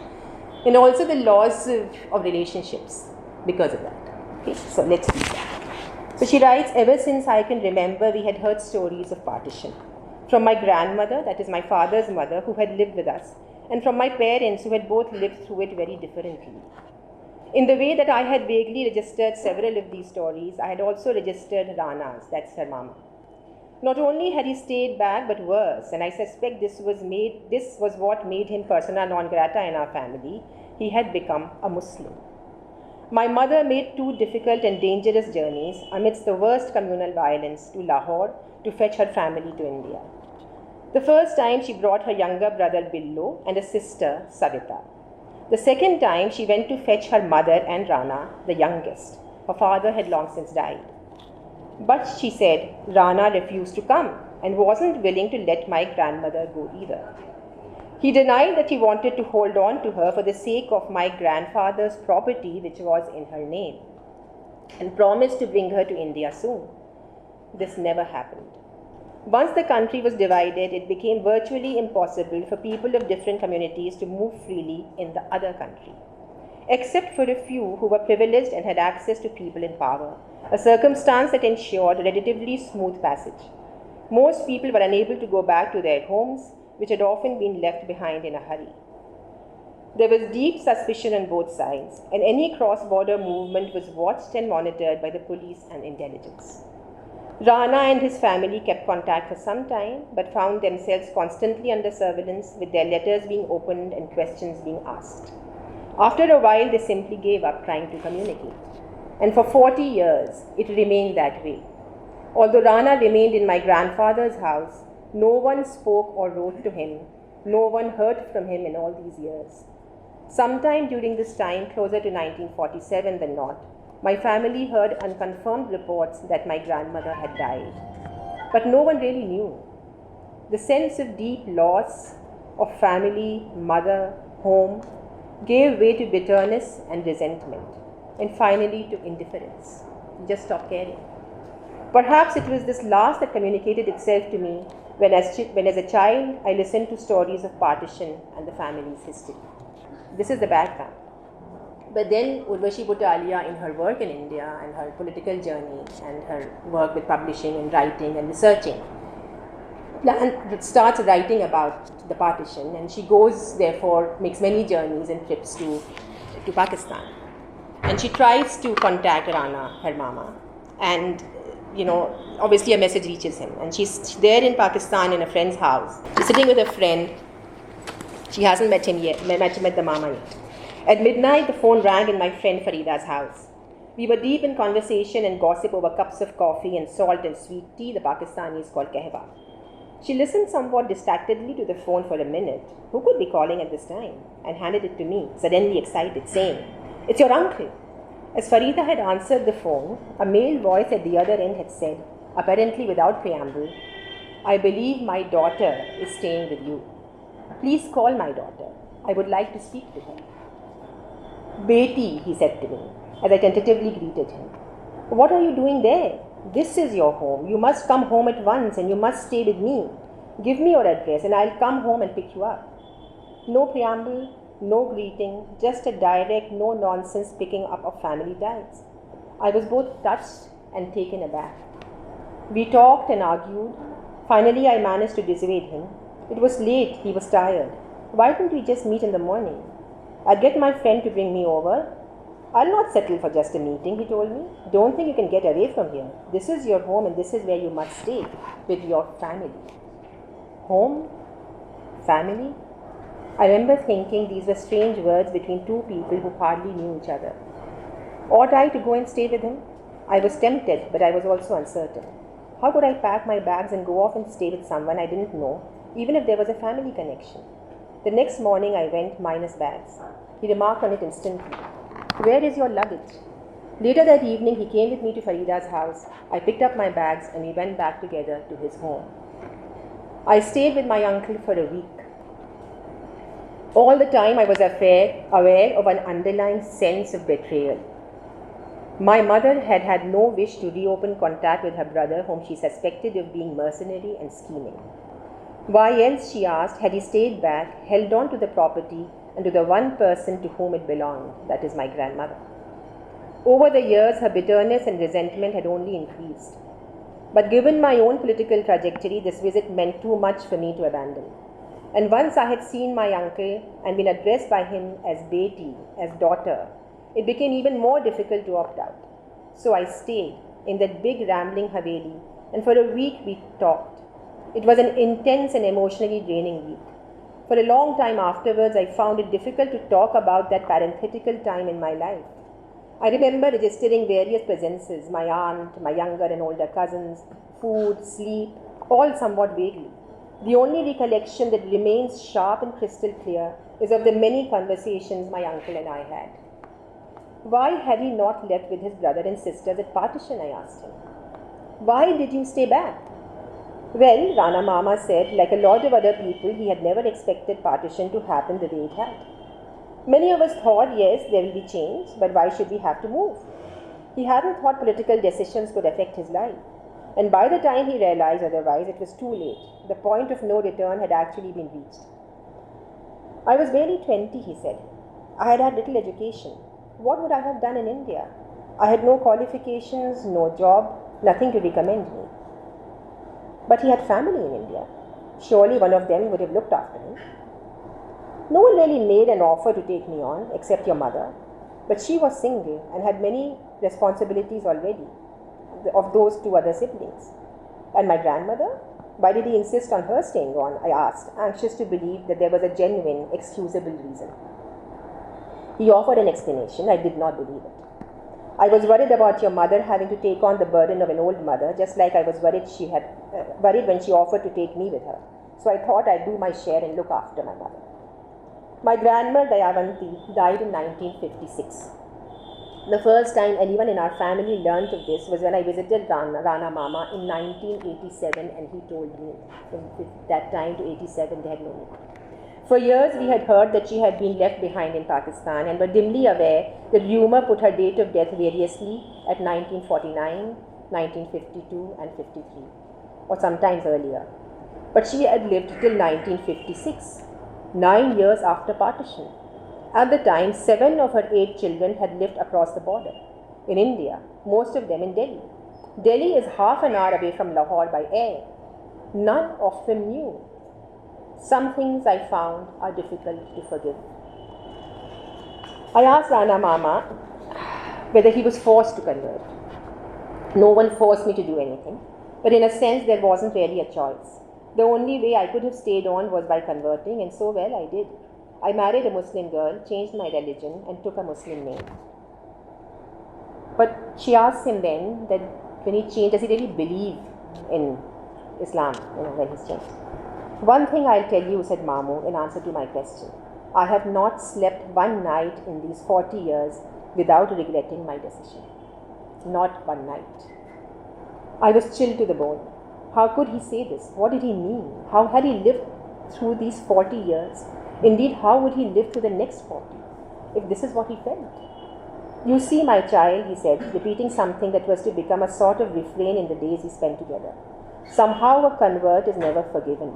and also the loss of relationships because of that. Okay, so let's read that. So she writes, ever since I can remember, we had heard stories of partition. From my grandmother, that is my father's mother, who had lived with us, and from my parents, who had both lived through it very differently. In the way that I had vaguely registered several of these stories, I had also registered Rana's, that's her mama. Not only had he stayed back, but worse, and I suspect this was what made him persona non grata in our family, he had become a Muslim. My mother made 2 difficult and dangerous journeys amidst the worst communal violence to Lahore to fetch her family to India. The first time she brought her younger brother Billo and a sister Savita. The second time she went to fetch her mother and Rana, the youngest. Her father had long since died. But she said Rana refused to come and wasn't willing to let my grandmother go either. He denied that he wanted to hold on to her for the sake of my grandfather's property, which was in her name, and promised to bring her to India soon. This never happened. Once the country was divided, it became virtually impossible for people of different communities to move freely in the other country, except for a few who were privileged and had access to people in power, a circumstance that ensured a relatively smooth passage. Most people were unable to go back to their homes, which had often been left behind in a hurry. There was deep suspicion on both sides, and any cross-border movement was watched and monitored by the police and intelligence. Rana and his family kept contact for some time, but found themselves constantly under surveillance, with their letters being opened and questions being asked. After a while, they simply gave up trying to communicate. And for 40 years, it remained that way. Although Rana remained in my grandfather's house, no one spoke or wrote to him. No one heard from him in all these years. Sometime during this time, closer to 1947 than not, my family heard unconfirmed reports that my grandmother had died. But no one really knew. The sense of deep loss of family, mother, home, gave way to bitterness and resentment, and finally to indifference. Just stopped caring. Perhaps it was this last that communicated itself to me when as a child I listened to stories of partition and the family's history. This is the background. But then Urvashi Butalia, in her work in India and her political journey and her work with publishing and writing and researching, starts writing about the partition, and she goes, therefore, makes many journeys and trips to Pakistan. And she tries to contact Rana, her mama, and obviously a message reaches him. And she's there in Pakistan in a friend's house. She's sitting with a friend. She hasn't met him yet, met the mama yet. At midnight, the phone rang in my friend Farida's house. We were deep in conversation and gossip over cups of coffee and salt and sweet tea the Pakistanis call kahwa. She listened somewhat distractedly to the phone for a minute. Who could be calling at this time? And handed it to me, suddenly excited, saying, "It's your uncle." As Farida had answered the phone, a male voice at the other end had said, apparently without preamble, "I believe my daughter is staying with you. Please call my daughter. I would like to speak to her." "Beti," he said to me, as I tentatively greeted him. "What are you doing there? This is your home. You must come home at once, and you must stay with me. Give me your address and I'll come home and pick you up." No preamble, no greeting, just a direct, no-nonsense picking up of family ties. I was both touched and taken aback. We talked and argued. Finally, I managed to dissuade him. It was late, he was tired. Why don't we just meet in the morning? I'll get my friend to bring me over. "I'll not settle for just a meeting," he told me. "Don't think you can get away from here. This is your home and this is where you must stay with your family." Home? Family? I remember thinking these were strange words between two people who hardly knew each other. Ought I to go and stay with him? I was tempted, but I was also uncertain. How could I pack my bags and go off and stay with someone I didn't know, even if there was a family connection? The next morning I went minus bags. He remarked on it instantly. "Where is your luggage?" Later that evening he came with me to Farida's house. I picked up my bags and we went back together to his home. I stayed with my uncle for a week. All the time I was aware of an underlying sense of betrayal. My mother had had no wish to reopen contact with her brother, whom she suspected of being mercenary and scheming. Why else, she asked, had he stayed back, held on to the property, and to the one person to whom it belonged, that is my grandmother. Over the years, her bitterness and resentment had only increased. But given my own political trajectory, this visit meant too much for me to abandon. And once I had seen my uncle and been addressed by him as Beti, as daughter, it became even more difficult to opt out. So I stayed in that big rambling Haveli, and for a week we talked. It was an intense and emotionally draining week. For a long time afterwards, I found it difficult to talk about that parenthetical time in my life. I remember registering various presences, my aunt, my younger and older cousins, food, sleep, all somewhat vaguely. The only recollection that remains sharp and crystal clear is of the many conversations my uncle and I had. Why had he not left with his brother and sisters at partition, I asked him. Why did you stay back? Well, Rana Mama said, like a lot of other people, he had never expected partition to happen the way it had. Many of us thought, yes, there will be change, but why should we have to move? He hadn't thought political decisions could affect his life. And by the time he realized otherwise, it was too late. The point of no return had actually been reached. I was barely 20, he said. I had had little education. What would I have done in India? I had no qualifications, no job, nothing to recommend me. But he had family in India. Surely one of them would have looked after him. No one really made an offer to take me on, except your mother. But she was single and had many responsibilities already, of those two other siblings. And my grandmother? Why did he insist on her staying on? I asked, anxious to believe that there was a genuine, excusable reason. He offered an explanation. I did not believe it. I was worried about your mother having to take on the burden of an old mother, just like I was worried when she offered to take me with her. So I thought I'd do my share and look after my mother. My grandmother Dayavanti died in 1956. The first time anyone in our family learnt of this was when I visited Rana Mama in 1987, and he told me from that time to 87 they had known me. For years we had heard that she had been left behind in Pakistan and were dimly aware that rumour put her date of death variously at 1949, 1952 and 53, or sometimes earlier. But she had lived till 1956, 9 years after partition. At the time, 7 of her 8 children had lived across the border, in India, most of them in Delhi. Delhi is half an hour away from Lahore by air. None of them knew. Some things I found are difficult to forgive. I asked Rana Mama whether he was forced to convert. No one forced me to do anything, but in a sense there wasn't really a choice. The only way I could have stayed on was by converting, and so well I did. I married a Muslim girl, changed my religion, and took a Muslim name. But she asked him then that when he changed, does he really believe in Islam, when he's changed? One thing I'll tell you, said Mamu, in answer to my question. I have not slept one night in these 40 years without regretting my decision. Not one night. I was chilled to the bone. How could he say this? What did he mean? How had he lived through these 40 years? Indeed, how would he live to the next 40, if this is what he felt? You see, my child, he said, repeating something that was to become a sort of refrain in the days we spent together. Somehow a convert is never forgiven.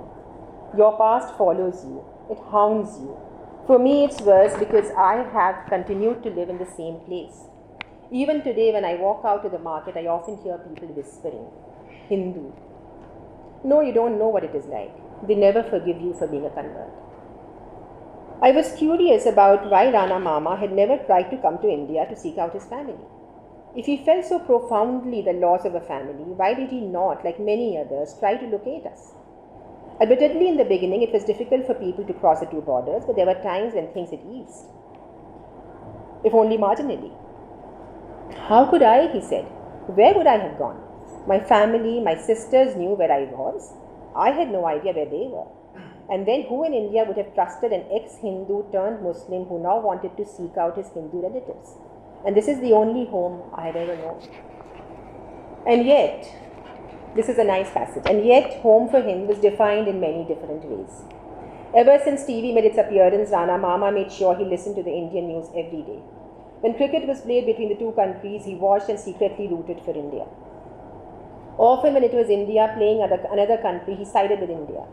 Your past follows you. It hounds you. For me, it's worse because I have continued to live in the same place. Even today, when I walk out to the market, I often hear people whispering, Hindu. No, you don't know what it is like. They never forgive you for being a convert. I was curious about why Rana Mama had never tried to come to India to seek out his family. If he felt so profoundly the loss of a family, why did he not, like many others, try to locate us? Admittedly, in the beginning, it was difficult for people to cross the two borders, but there were times when things had eased, if only marginally. How could I, he said. Where would I have gone? My family, my sisters knew where I was. I had no idea where they were. And then who in India would have trusted an ex-Hindu turned Muslim who now wanted to seek out his Hindu relatives? And this is the only home I have ever known. And yet, this is a nice passage, and yet home for him was defined in many different ways. Ever since TV made its appearance, Rana Mama made sure he listened to the Indian news every day. When cricket was played between the two countries, he watched and secretly rooted for India. Often when it was India playing another country, he sided with India.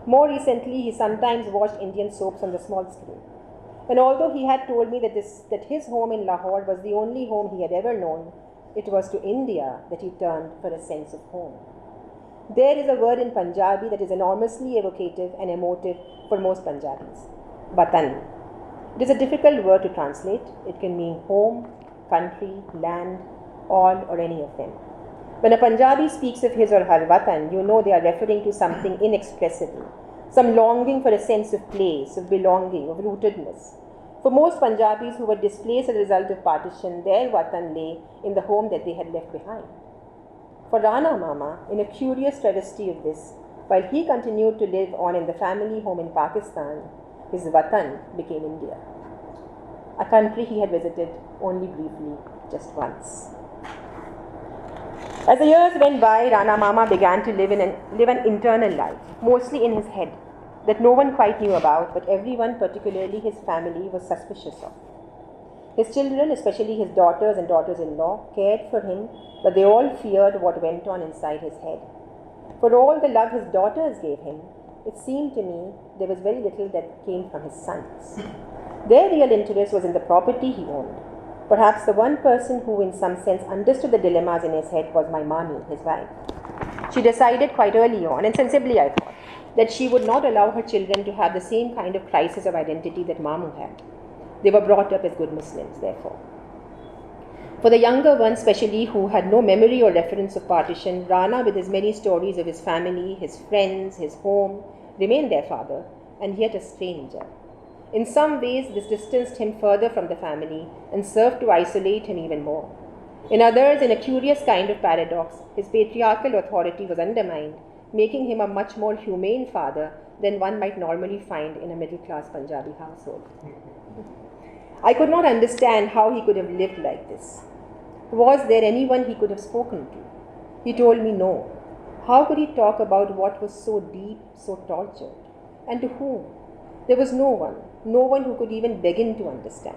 More recently, he sometimes watched Indian soaps on the small screen. And although he had told me that his home in Lahore was the only home he had ever known, it was to India that he turned for a sense of home. There is a word in Punjabi that is enormously evocative and emotive for most Punjabis, Watan. It is a difficult word to translate. It can mean home, country, land, all or any of them. When a Punjabi speaks of his or her Watan, you know they are referring to something inexpressible, some longing for a sense of place, of belonging, of rootedness. For most Punjabis who were displaced as a result of partition, their Watan lay in the home that they had left behind. For Rana Mama, in a curious travesty of this, while he continued to live on in the family home in Pakistan, his Watan became India, a country he had visited only briefly, just once. As the years went by, Rana Mama began to live an internal life, mostly in his head, that no one quite knew about, but everyone, particularly his family, was suspicious of. His children, especially his daughters and daughters-in-law, cared for him, but they all feared what went on inside his head. For all the love his daughters gave him, it seemed to me there was very little that came from his sons. Their real interest was in the property he owned. Perhaps the one person who in some sense understood the dilemmas in his head was my mommy, his wife. She decided quite early on, and sensibly I thought, that she would not allow her children to have the same kind of crisis of identity that Mamu had. They were brought up as good Muslims, therefore. For the younger ones, especially who had no memory or reference of partition, Rana, with his many stories of his family, his friends, his home, remained their father, and yet a stranger. In some ways, this distanced him further from the family and served to isolate him even more. In others, in a curious kind of paradox, his patriarchal authority was undermined, making him a much more humane father than one might normally find in a middle-class Punjabi household. I could not understand how he could have lived like this. Was there anyone he could have spoken to? He told me no. How could he talk about what was so deep, so tortured? And to whom? There was no one who could even begin to understand.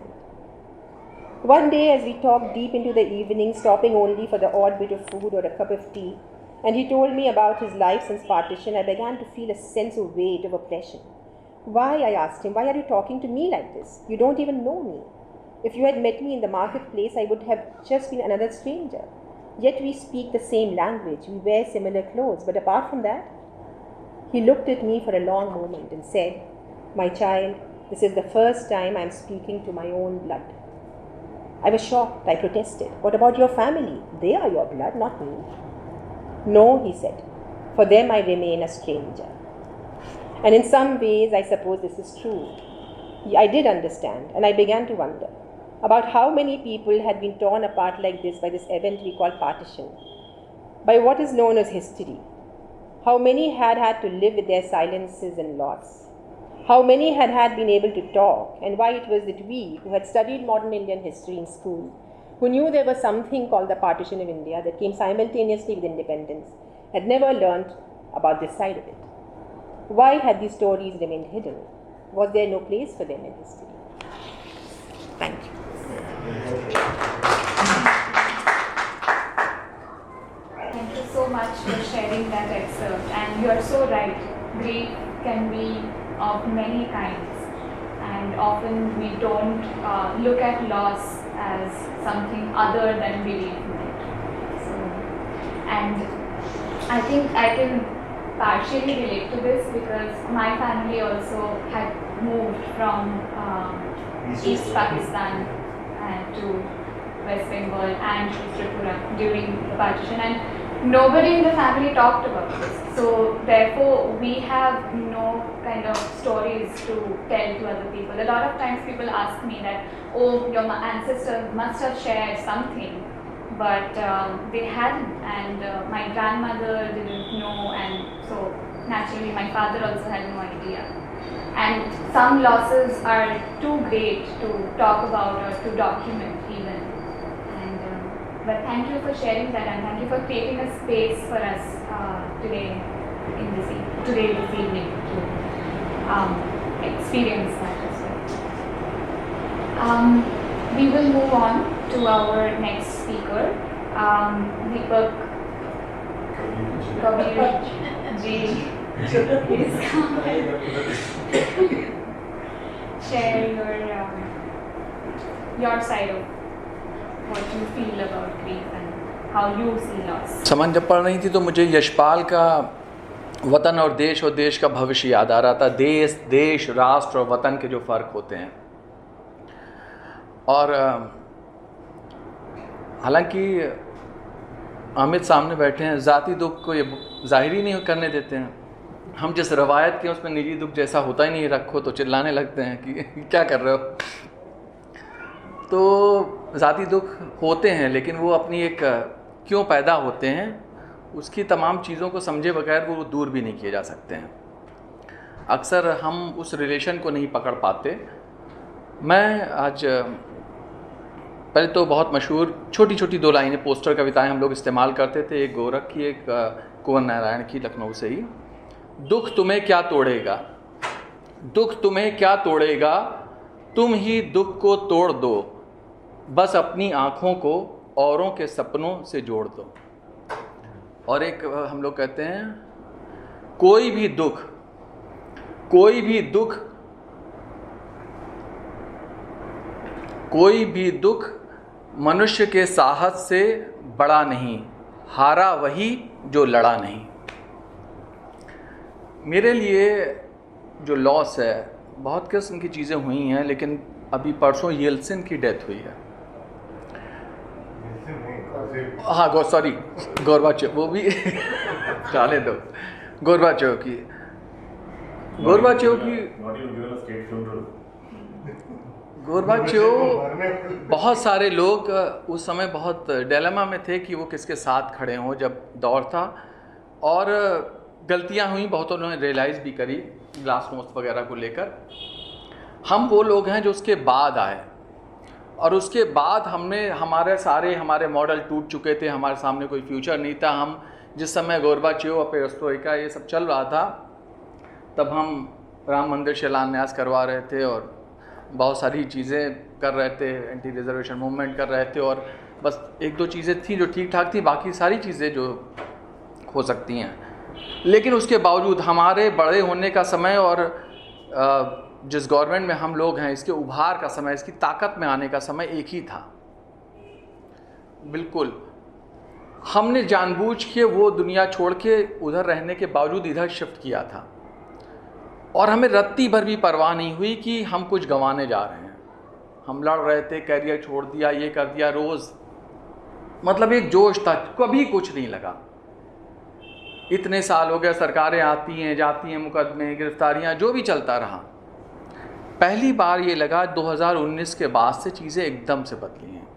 One day, as we talked deep into the evening, stopping only for the odd bit of food or a cup of tea, and he told me about his life since partition, I began to feel a sense of weight, of oppression. Why, I asked him, why are you talking to me like this? You don't even know me. If you had met me in the marketplace, I would have just been another stranger. Yet we speak the same language, we wear similar clothes, but apart from that, he looked at me for a long moment and said, my child, this is the first time I am speaking to my own blood. I was shocked, I protested. What about your family? They are your blood, not me. No, he said, for them I remain a stranger. And in some ways, I suppose this is true. I did understand, and I began to wonder about how many people had been torn apart like this by this event we call partition, by what is known as history. How many had had to live with their silences and loss. How many had been able to talk, and why it was that we, who had studied modern Indian history in school, who knew there was something called the partition of India that came simultaneously with independence, had never learnt about this side of it. Why had these stories remained hidden? Was there no place for them in history? Thank you. Thank you so much for sharing that excerpt. And you are so right. Grief can be of many kinds, and often we don't look at loss as something other than bereavement. So, and I think I can partially relate to this because my family also had moved from East Pakistan to West Bengal and to Tripura during the partition, and nobody in the family talked about this. So therefore we have no kind of stories to tell to other people. A lot of times people ask me that, oh, your ancestors must have shared something, but they hadn't, and my grandmother didn't know, and so naturally my father also had no idea. And some losses are too great to talk about or to document even. And but thank you for sharing that, and thank you for creating a space for us today this evening to experience that as well. We will move on to our next speaker, Deepak Kabir ji. Please come. share your side of what you feel about grief and how you see loss. समन जब पढ़ रही थी तो मुझे यशपाल का वतन और देश का भविष्य याद आ रहा था। देश, राष्ट्र और वतन के जो फ़र्क होते हैं। और हालांकि अमित सामने बैठे हैं, ज़ाती दुख को ये ज़ाहिर ही नहीं करने देते हैं। हम जिस रवायत के उसमें निजी दुख जैसा होता ही नहीं, रखो तो चिल्लाने लगते हैं कि क्या कर रहे हो। तो ज़ाती दुख होते हैं, लेकिन वो अपनी एक क्यों पैदा होते हैं उसकी तमाम चीज़ों को समझे बगैर वो दूर भी नहीं किए जा सकते हैं। अक्सर हम उस रिलेशन को नहीं पकड़ पाते। मैं आज पहले तो बहुत मशहूर छोटी छोटी 2 लाइनें पोस्टर कविताएं हम लोग इस्तेमाल करते थे। एक गोरख की, एक कुंवर नारायण की, लखनऊ से ही। दुख तुम्हें क्या तोड़ेगा, दुख तुम्हें क्या तोड़ेगा, तुम ही दुख को तोड़ दो, बस अपनी आँखों को औरों के सपनों से जोड़ दो। और एक हम लोग कहते हैं, कोई भी दुख मनुष्य के साहस से बड़ा नहीं, हारा वही जो लड़ा नहीं। मेरे लिए जो लॉस है, बहुत किस्म की चीज़ें हुई हैं, लेकिन अभी परसों येल्सिन की डेथ हुई है। हाँ गोरबाचेव, वो भी डाले दो। गोरबाचेव की बहुत सारे लोग उस समय बहुत डिलेमा में थे कि वो किसके साथ खड़े हों जब दौर था। और गलतियां हुई, बहुतों ने रियलाइज़ भी करी ग्लास नोस्ट वगैरह को लेकर। हम वो लोग हैं जो उसके बाद आए, और उसके बाद हमारे मॉडल टूट चुके थे, हमारे सामने कोई फ्यूचर नहीं था। हम जिस समय गोरबाचेव और पेरेस्ट्रोइका ये सब चल रहा था, तब हम राम मंदिर शिलान्यास करवा रहे थे और बहुत सारी चीज़ें कर रहे थे, एंटी रिजर्वेशन मूवमेंट कर रहे थे, और बस 1-2 चीज़ें थी जो ठीक ठाक थी, बाकी सारी चीज़ें जो हो सकती हैं। लेकिन उसके बावजूद हमारे बड़े होने का समय और जिस गवर्नमेंट में हम लोग हैं, इसके उभार का समय, इसकी ताकत में आने का समय एक ही था। बिल्कुल हमने जानबूझ के वो दुनिया छोड़ के उधर रहने के बावजूद इधर शिफ्ट किया था, और हमें रत्ती भर भी परवाह नहीं हुई कि हम कुछ गंवाने जा रहे हैं। हम लड़ रहे थे, कैरियर छोड़ दिया, ये कर दिया, रोज़ मतलब एक जोश था, कभी कुछ नहीं लगा। इतने साल हो गए, सरकारें आती हैं जाती हैं, मुकदमे, गिरफ्तारियां, जो भी चलता रहा। पहली बार ये लगा 2019 के बाद से चीज़ें एकदम से बदली हैं।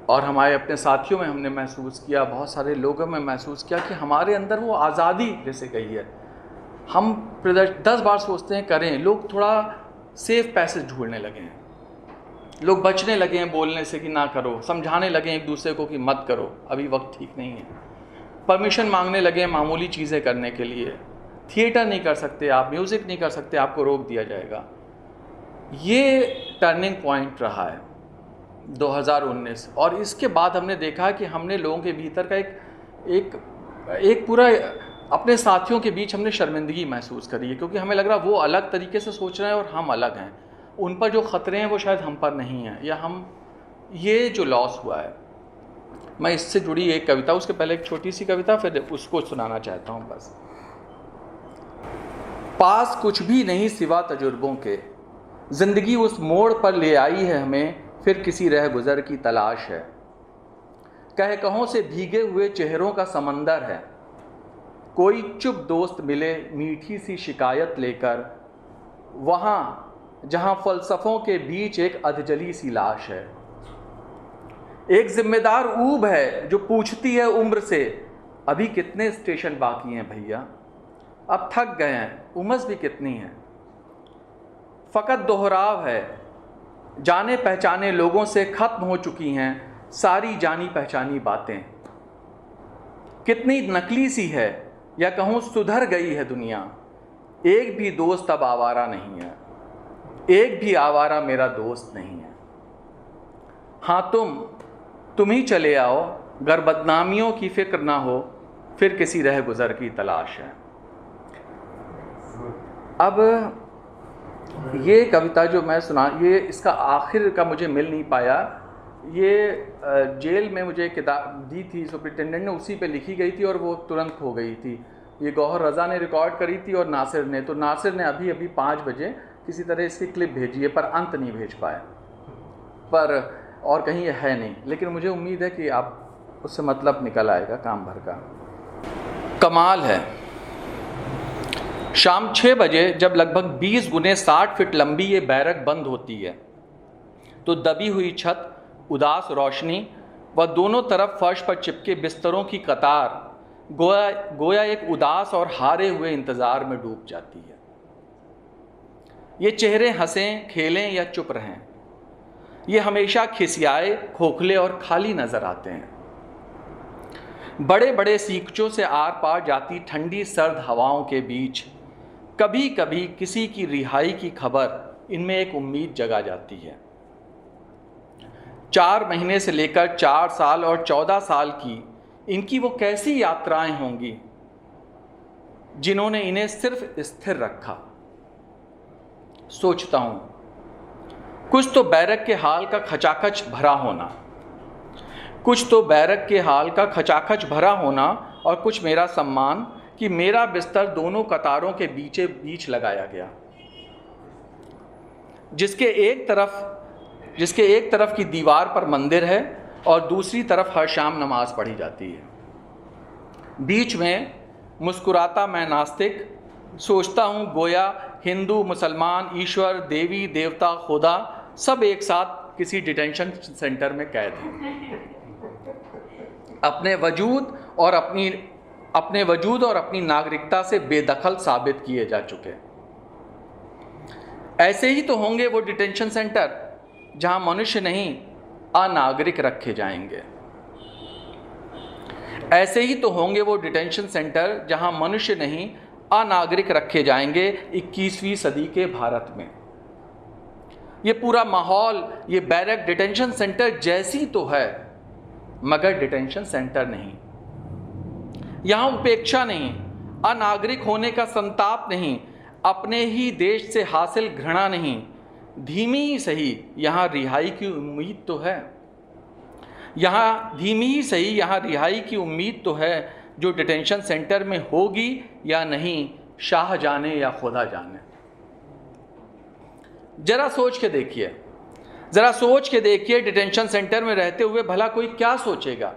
और हमारे अपने साथियों में हमने महसूस किया, बहुत सारे लोगों में महसूस किया कि हमारे अंदर वो आज़ादी जैसे गई है। हम 10 बार सोचते हैं करें, लोग थोड़ा सेफ पैसेज ढूंढने लगे हैं, लोग बचने लगे हैं बोलने से कि ना करो, समझाने लगे हैं एक दूसरे को कि मत करो, अभी वक्त ठीक नहीं है। परमिशन मांगने लगे हैं मामूली चीज़ें करने के लिए। थिएटर नहीं कर सकते आप, म्यूज़िक नहीं कर सकते, आपको रोक दिया जाएगा। ये टर्निंग पॉइंट रहा है 2019। और इसके बाद हमने देखा कि हमने लोगों के भीतर का एक पूरा अपने साथियों के बीच हमने शर्मिंदगी महसूस करी है, क्योंकि हमें लग रहा वो अलग तरीके से सोच रहे हैं और हम अलग हैं। उन पर जो ख़तरे हैं वो शायद हम पर नहीं हैं, या हम ये जो लॉस हुआ है। मैं इससे जुड़ी एक कविता, उसके पहले एक छोटी सी कविता, फिर उसको सुनाना चाहता हूँ। बस पास कुछ भी नहीं सिवा तजुर्बों के, ज़िंदगी उस मोड़ पर ले आई है हमें, फिर किसी रह गुज़र की तलाश है। कह कहों से भीगे हुए चेहरों का समंदर है, कोई चुप दोस्त मिले मीठी सी शिकायत लेकर, वहाँ जहाँ फ़लसफ़ों के बीच एक अधजली सी लाश है। एक जिम्मेदार ऊब है जो पूछती है उम्र से, अभी कितने स्टेशन बाकी हैं भैया, अब थक गए हैं, उमस भी कितनी है। फ़कत दोहराव है, जाने पहचाने लोगों से ख़त्म हो चुकी हैं सारी जानी पहचानी बातें। कितनी नकली सी है, या कहूँ सुधर गई है दुनिया, एक भी दोस्त अब आवारा नहीं है, एक भी आवारा मेरा दोस्त नहीं है। हाँ तुम ही चले आओ, गर बदनामियों की फिक्र ना हो, फिर किसी रह गुज़र की तलाश है। अब ये कविता जो मैं सुना, ये इसका आखिर का मुझे मिल नहीं पाया। ये जेल में मुझे किताब दी थी सुपरिटेंडेंट ने, उसी पे लिखी गई थी और वो तुरंत खो गई थी। ये गौहर रज़ा ने रिकॉर्ड करी थी और नासिर ने, तो नासिर ने अभी 5 बजे किसी तरह इसकी क्लिप भेजी है, पर अंत नहीं भेज पाए, पर और कहीं ये है नहीं। लेकिन मुझे उम्मीद है कि आप उससे मतलब निकल आएगा काम भर का। कमाल है, शाम 6 बजे जब लगभग 20 गुने 60 फीट लंबी ये बैरक बंद होती है, तो दबी हुई छत, उदास रोशनी व दोनों तरफ फर्श पर चिपके बिस्तरों की कतार गोया एक उदास और हारे हुए इंतज़ार में डूब जाती है। ये चेहरे हंसें, खेलें या चुप रहें, ये हमेशा खिसियाए, खोखले और खाली नज़र आते हैं। बड़े बड़े सीकचों से आर पार जाती ठंडी सर्द हवाओं के बीच कभी कभी किसी की रिहाई की खबर इनमें एक उम्मीद जगा जाती है। 4 महीने से लेकर 4 साल और 14 साल की इनकी वो कैसी यात्राएं होंगी जिन्होंने इन्हें सिर्फ स्थिर रखा। सोचता हूं, कुछ तो बैरक के हाल का खचाखच भरा होना, कुछ तो बैरक के हाल का खचाखच भरा होना और कुछ मेरा सम्मान कि मेरा बिस्तर दोनों कतारों के बीच लगाया गया, जिसके एक तरफ की दीवार पर मंदिर है और दूसरी तरफ हर शाम नमाज पढ़ी जाती है। बीच में मुस्कुराता मैं नास्तिक, सोचता हूँ गोया हिंदू, मुसलमान, ईश्वर, देवी, देवता, खुदा सब एक साथ किसी डिटेंशन सेंटर में कैद हैं, अपने वजूद और अपनी नागरिकता से बेदखल साबित किए जा चुके। ऐसे ही तो होंगे वो डिटेंशन सेंटर जहां मनुष्य नहीं अनागरिक रखे जाएंगे। ऐसे ही तो होंगे वो डिटेंशन सेंटर जहां मनुष्य नहीं अनागरिक रखे जाएंगे 21वीं सदी के भारत में। ये पूरा माहौल ये बैरक डिटेंशन सेंटर जैसी तो है, मगर डिटेंशन सेंटर नहीं। यहाँ उपेक्षा नहीं, अनागरिक होने का संताप नहीं, अपने ही देश से हासिल घृणा नहीं, धीमी ही सही यहाँ रिहाई की उम्मीद तो है। यहाँ धीमी ही सही यहाँ रिहाई की उम्मीद तो है, जो डिटेंशन सेंटर में होगी या नहीं शाह जाने या खुदा जाने। जरा सोच के देखिए डिटेंशन सेंटर में रहते हुए भला कोई क्या सोचेगा।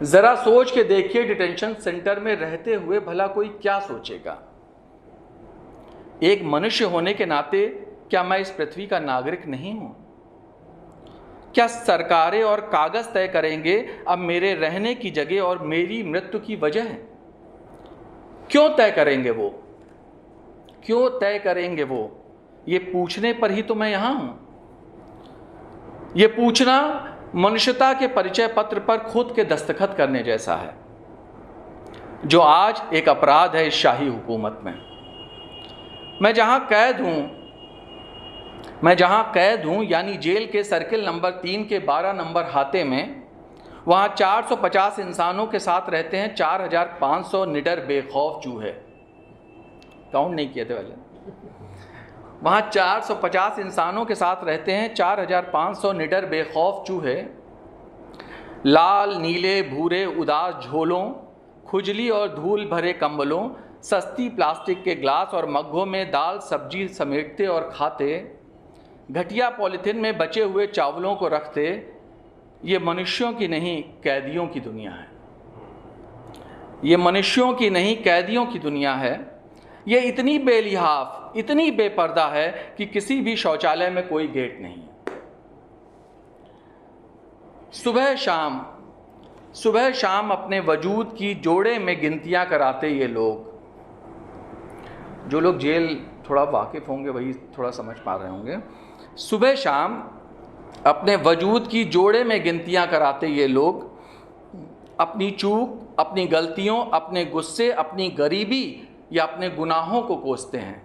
जरा सोच के देखिए डिटेंशन सेंटर में रहते हुए भला कोई क्या सोचेगा। एक मनुष्य होने के नाते क्या मैं इस पृथ्वी का नागरिक नहीं हूं? क्या सरकारें और कागज तय करेंगे अब मेरे रहने की जगह और मेरी मृत्यु की वजह? क्यों तय करेंगे वो? ये पूछने पर ही तो मैं यहां हूं। ये पूछना मनुष्यता के परिचय पत्र पर खुद के दस्तखत करने जैसा है, जो आज एक अपराध है इस शाही हुकूमत में। मैं जहां कैद हूं यानी जेल के सर्किल नंबर 3 के 12 नंबर हाते में, वहां 450 इंसानों के साथ रहते हैं 4500 निडर बेखौफ चूहे। काउंट नहीं किए थे पहले। वहाँ 450 इंसानों के साथ रहते हैं 4500 निडर बेखौफ चूहे। लाल, नीले, भूरे, उदास झोलों, खुजली और धूल भरे कंबलों, सस्ती प्लास्टिक के ग्लास और मग्गों में दाल सब्जी समेटते और खाते, घटिया पॉलिथीन में बचे हुए चावलों को रखते। ये मनुष्यों की नहीं कैदियों की दुनिया है। ये मनुष्यों की नहीं कैदियों की दुनिया है। ये इतनी बेलिहाफ, इतनी बेपर्दा है कि किसी भी शौचालय में कोई गेट नहीं है। सुबह शाम अपने वजूद की जोड़े में गिनतियां कराते ये लोग। जो लोग जेल थोड़ा वाकिफ होंगे वही थोड़ा समझ पा रहे होंगे। सुबह शाम अपने वजूद की जोड़े में गिनतियां कराते ये लोग अपनी चूक, अपनी गलतियों, अपने गुस्से, अपनी गरीबी या अपने गुनाहों को कोसते हैं।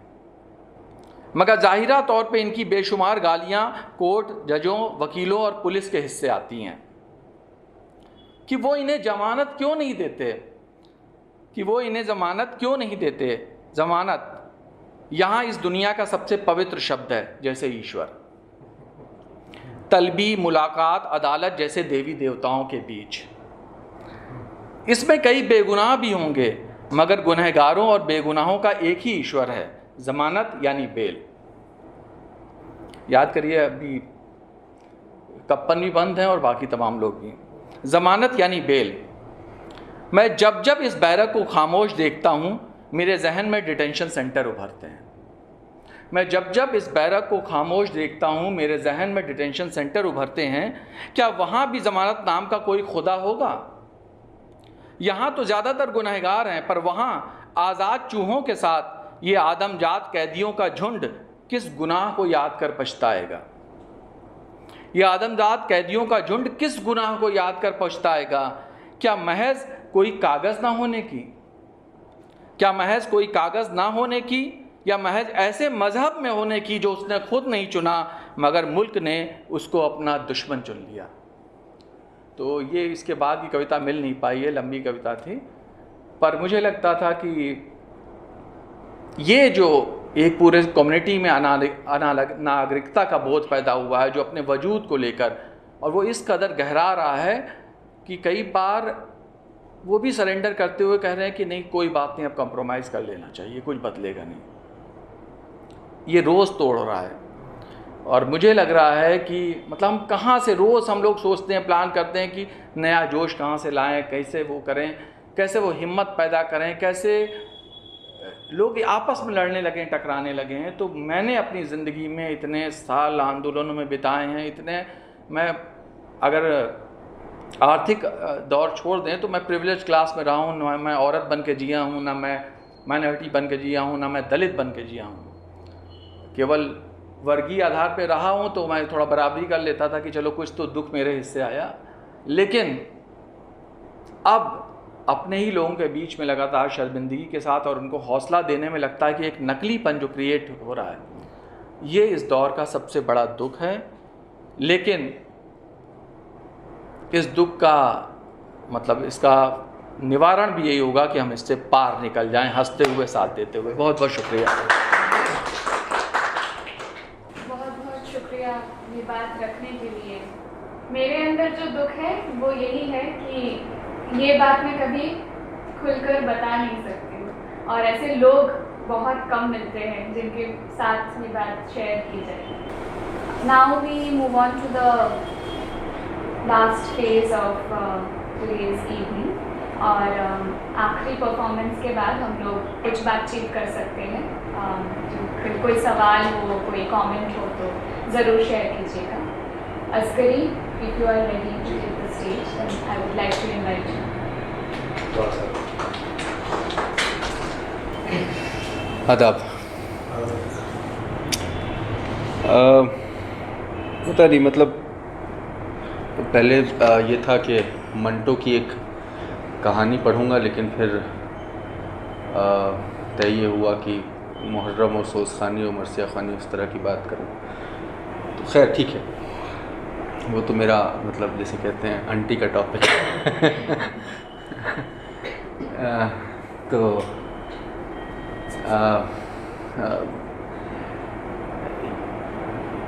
मगर जाहिरा तौर पे इनकी बेशुमार गालियां कोर्ट, जजों, वकीलों और पुलिस के हिस्से आती हैं कि वो इन्हें जमानत क्यों नहीं देते। जमानत यहाँ इस दुनिया का सबसे पवित्र शब्द है, जैसे ईश्वर। तलबी, मुलाकात, अदालत जैसे देवी देवताओं के बीच। इसमें कई बेगुनाह भी होंगे, मगर गुनहगारों और बेगुनाहों का एक ही ईश्वर है, जमानत यानी बेल। याद करिए, अभी कप्पन भी बंद हैं और बाकी तमाम लोग भी। जमानत यानी बेल। मैं जब जब इस बैरक को खामोश देखता हूँ, मेरे जहन में डिटेंशन सेंटर उभरते हैं। मैं जब जब इस बैरक को खामोश देखता हूँ, मेरे जहन में डिटेंशन सेंटर उभरते हैं। क्या वहाँ भी जमानत नाम का कोई खुदा होगा? यहाँ तो ज़्यादातर गुनहगार हैं, पर वहाँ आज़ाद चूहों के साथ ये आदमजात कैदियों का झुंड किस गुनाह को याद कर पछताएगा? ये आदमजात कैदियों का झुंड किस गुनाह को याद कर पछताएगा? क्या महज कोई कागज़ ना होने की? क्या महज कोई कागज़ ना होने की, या महज ऐसे मज़हब में होने की जो उसने खुद नहीं चुना, मगर मुल्क ने उसको अपना दुश्मन चुन लिया? तो ये इसके बाद की कविता मिल नहीं पाई है, लंबी कविता थी, पर मुझे लगता था कि ये जो एक पूरे कम्युनिटी में नागरिकता का बोध पैदा हुआ है, जो अपने वजूद को लेकर, और वो इस कदर गहरा रहा है कि कई बार वो भी सरेंडर करते हुए कह रहे हैं कि नहीं, कोई बात नहीं, अब कंप्रोमाइज़ कर लेना चाहिए, कुछ बदलेगा नहीं। ये रोज़ तोड़ रहा है, और मुझे लग रहा है कि मतलब हम कहाँ से, रोज़ हम लोग सोचते हैं, प्लान करते हैं कि नया जोश कहाँ से लाएं, कैसे वो करें, कैसे वो हिम्मत पैदा करें, कैसे लोग आपस में लड़ने लगे, टकराने लगे हैं। तो मैंने अपनी ज़िंदगी में इतने साल आंदोलनों में बिताए हैं, इतने, मैं अगर आर्थिक दौर छोड़ दें तो मैं प्रिविलेज क्लास में रहा हूँ, ना मैं औरत बन के जिया हूँ, ना मैं माइनॉरिटी बन के जिया हूँ, ना मैं दलित बन के जिया हूँ। केवल वर्गीय आधार पे रहा हूँ तो मैं थोड़ा बराबरी कर लेता था कि चलो कुछ तो दुख मेरे हिस्से आया। लेकिन अब अपने ही लोगों के बीच में लगातार शर्मिंदगी के साथ और उनको हौसला देने में लगता है कि एक नकलीपन जो क्रिएट हो रहा है, ये इस दौर का सबसे बड़ा दुख है। लेकिन इस दुख का मतलब इसका निवारण भी यही होगा कि हम इससे पार निकल जाएं, हंसते हुए, साथ देते हुए। बहुत बहुत शुक्रिया। बहुत बहुत शुक्रिया ये बात रखने के लिए। मेरे अंदर जो दुख है वो यही है कि ये बात मैं कभी खुलकर बता नहीं सकती, और ऐसे लोग बहुत कम मिलते हैं जिनके साथ ये बात शेयर की जाए। Now we move on to the last phase of today's evening, और आखिरी परफॉर्मेंस के बाद हम लोग कुछ बातचीत कर सकते हैं। फिर कोई सवाल हो, कोई कमेंट हो तो ज़रूर शेयर कीजिएगा। Askari, if you are ready to take the stage, then I would like to invite you. आदाब। पता नहीं, मतलब पहले ये था कि मंटो की एक कहानी पढ़ूंगा, लेकिन फिर तय ये हुआ कि मुहर्रम और सोज़ खानी और मरसिया खानी उस तरह की बात करूं। तो खैर ठीक है, वो तो मेरा मतलब जैसे कहते हैं आंटी का टॉपिक तो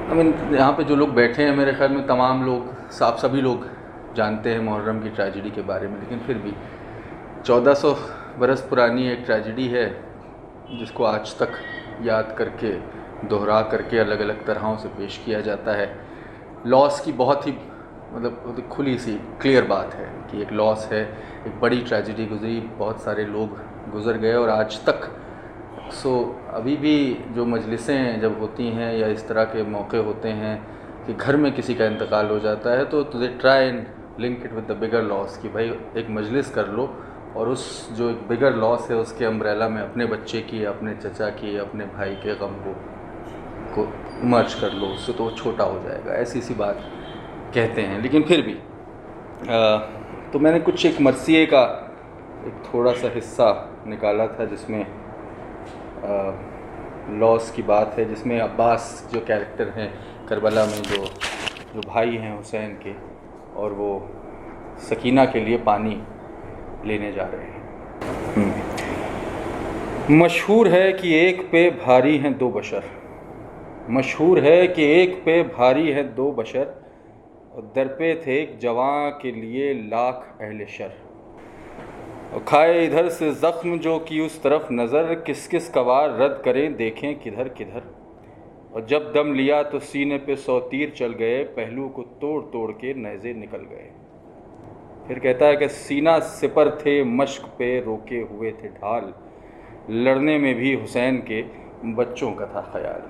आई मीन यहाँ पे जो लोग बैठे हैं, मेरे ख्याल में तमाम लोग, सभी लोग जानते हैं मुहर्रम की ट्रेजेडी के बारे में, लेकिन फिर भी 1400 बरस पुरानी एक ट्रेजेडी है जिसको आज तक याद करके, दोहरा करके अलग अलग तरहों से पेश किया जाता है। लॉस की बहुत ही मतलब खुली सी क्लियर बात है कि एक लॉस है, एक बड़ी ट्रेजेडी गुजरी, बहुत सारे लोग गुजर गए, और आज तक अभी भी जो मजलिसें जब होती हैं या इस तरह के मौके होते हैं कि घर में किसी का इंतकाल हो जाता है, तो they try and link it with the bigger loss कि भाई एक मजलिस कर लो और उस जो एक बिगर लॉस है उसके अम्ब्रेला में अपने बच्चे की, अपने चचा की, अपने भाई के गम को मर्ज कर लो, उससे तो वो छोटा हो जाएगा, ऐसी सी बात कहते हैं। लेकिन फिर भी तो मैंने कुछ एक मरसिए का एक थोड़ा सा हिस्सा निकाला था जिसमें लॉस की बात है, जिसमें अब्बास जो कैरेक्टर हैं करबला में, जो भाई हैं हुसैन के, और वो सकीना के लिए पानी लेने जा रहे हैं। मशहूर है कि एक पे भारी हैं दो बशर, मशहूर है कि एक पे भारी हैं दो बशर, और दर पे थे एक जवां के लिए लाख अहले शर। और खाए इधर से ज़ख्म जो की उस तरफ नज़र, किस किस का वार रद्द करें देखें किधर किधर। और जब दम लिया तो सीने पे 100 तीर चल गए, पहलू को तोड़ तोड़ के नेज़े निकल गए। फिर कहता है कि सीना सिपर थे मश्क पे रोके हुए थे ढाल, लड़ने में भी हुसैन के बच्चों का था ख्याल।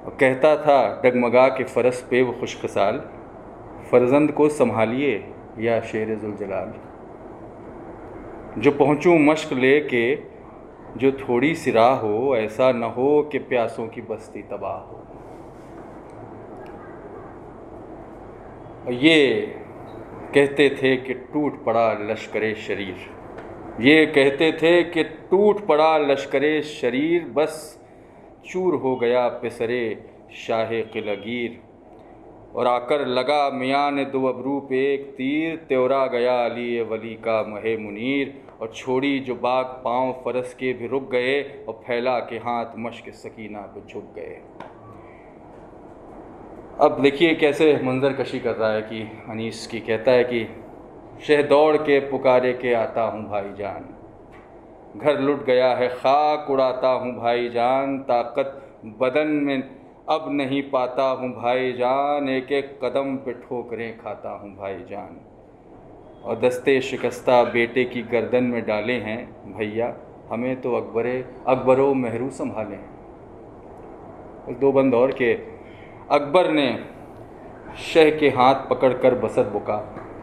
और कहता था डगमगा के फ़रस पे वो खुशखसाल, फ़र्जंद को संभालिए या शेर ज़ुलजलाल। जो पहुँचूँ मश्क ले के जो थोड़ी सी राह हो, ऐसा न हो कि प्यासों की बस्ती तबाह हो। और ये कहते थे कि टूट पड़ा लश्करे शरीर, ये कहते थे कि टूट पड़ा लश्करे शरीर, बस चूर हो गया पिसरे शाहे किलागीर। और आकर लगा मियाँ ने दो अबरू पे एक तीर, त्योरा गया अली वली का महे मुनीर। और छोड़ी जो बाग पाँव फरस के भी रुक गए, और फैला के हाथ मश्क सकीना पे झुक गए। अब देखिए कैसे मंजर कशी कर रहा है कि अनीस की कहता है कि शह दौड़ के पुकारे के आता हूँ भाईजान, घर लुट गया है खाक उड़ाता हूँ भाईजान, ताकत बदन में अब नहीं पाता हूँ भाईजान, एक एक कदम पे ठोकरें खाता हूँ भाईजान। और दस्ते शिकस्ता बेटे की गर्दन में डाले हैं भैया, हमें तो अकबरो मेहरू संभाले हैं। दो बंद और के अकबर ने शह के हाथ पकड़कर बसत बुका,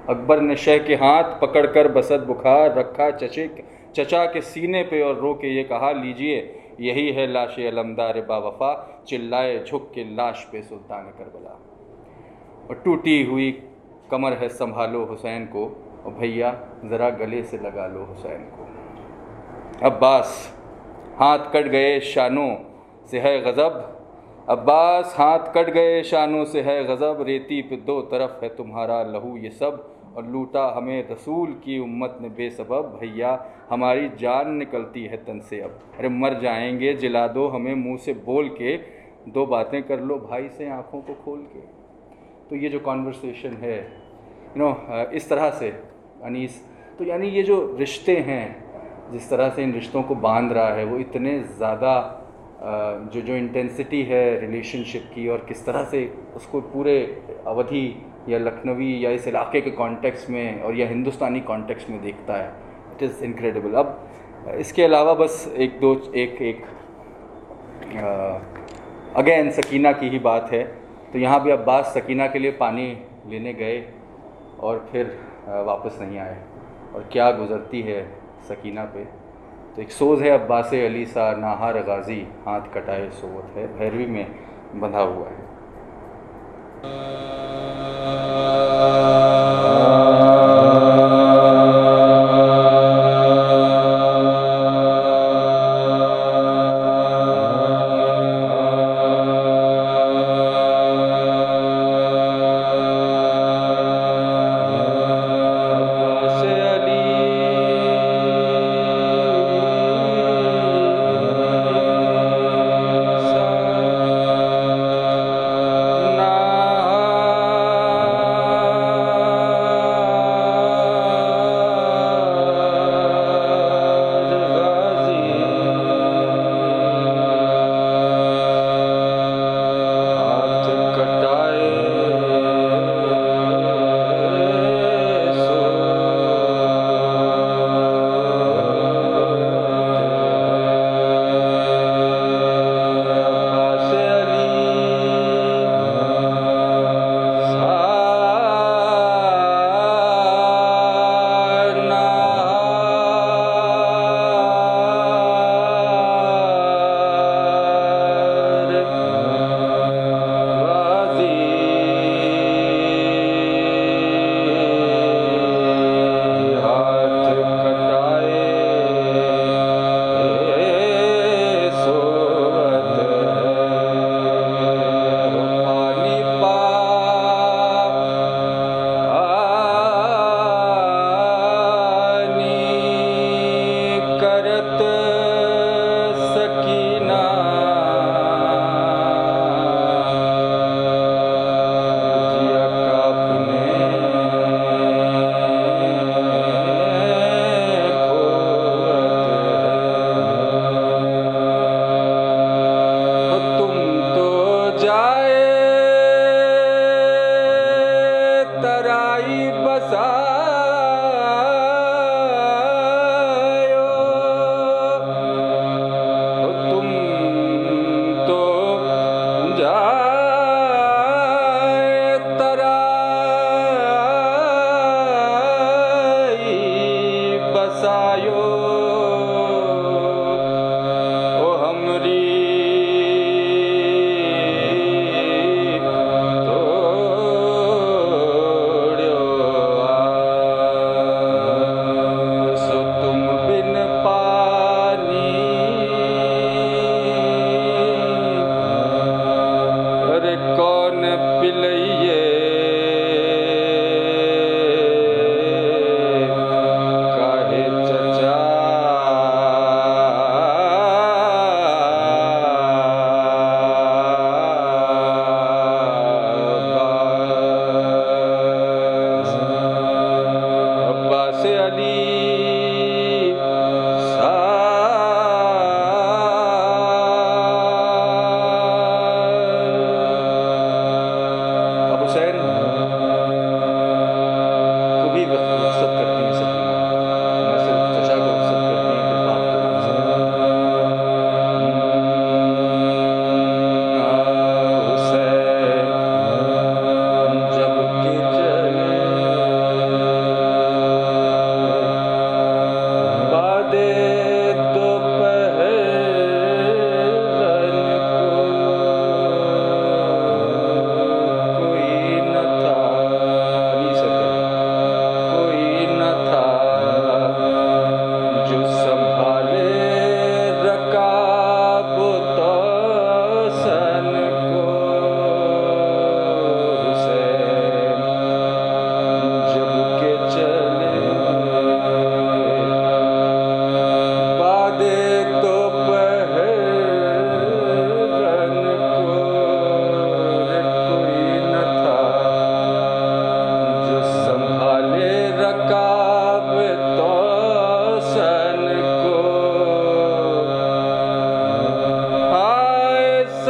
अकबर ने शह के हाथ पकड़कर बसत बुखार रखा चचा के सीने पे और रो के ये कहा, लीजिए यही है लाश अलमदार बावफा, चिल्लाए झुक के लाश पे सुल्तान करबला। और टूटी हुई कमर है संभालो हुसैन को, और भैया ज़रा गले से लगा लो हुसैन को। अब्बास हाथ कट गए शानों से है गज़ब, अब्बास हाथ कट गए शानों से है गज़ब, रेती पे दो तरफ है तुम्हारा लहू ये सब, और लूटा हमें रसूल की उम्मत ने बेसबब, भैया हमारी जान निकलती है तन से अब। अरे मर जाएंगे जिला दो हमें मुंह से बोल के, दो बातें कर लो भाई से आँखों को खोल के। तो ये जो कॉन्वर्सेशन है इस तरह से अनीस, तो यानी ये जो रिश्ते हैं जिस तरह से इन रिश्तों को बांध रहा है, वो इतने ज़्यादा जो इंटेंसिटी है रिलेशनशिप की, और किस तरह से उसको पूरे अवधि या लखनवी या इस इलाके के कॉन्टेक्स्ट में और या हिंदुस्तानी कॉन्टेक्स्ट में देखता है, इट इज़ इनक्रेडिबल। अब इसके अलावा बस एक अगेन सकीना की ही बात है। तो यहाँ भी अब्बास सकीना के लिए पानी लेने गए और फिर वापस नहीं आए, और क्या गुज़रती है सकीना पे। तो एक सोज़ है अब्बास अली सा नाहार गाजी, हाथ कटाए सोवत है, भैरवी में बंधा हुआ है।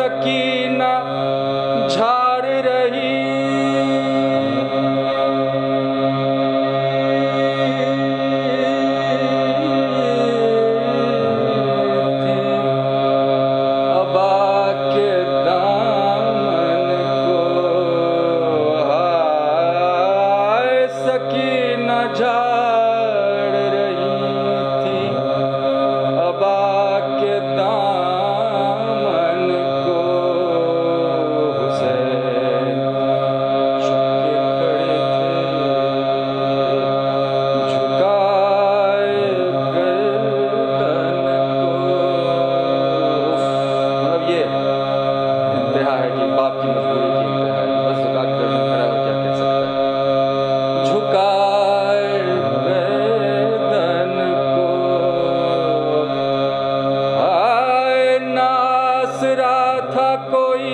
सकीना झाड़ रही थी, अबा के दामन को हाय सकीना झाड़ रही थी, अबा के दामन को हुसैन चुपके खड़े थे, झुकाए गर्दन को। मतलब ये इंतहा है कि बाप की मजबूरी की इंतहा है, बस झुका के गर्दन खड़ा हो क्या कह सकता है। झुकाए गर्दन को हाय नासरा था कोई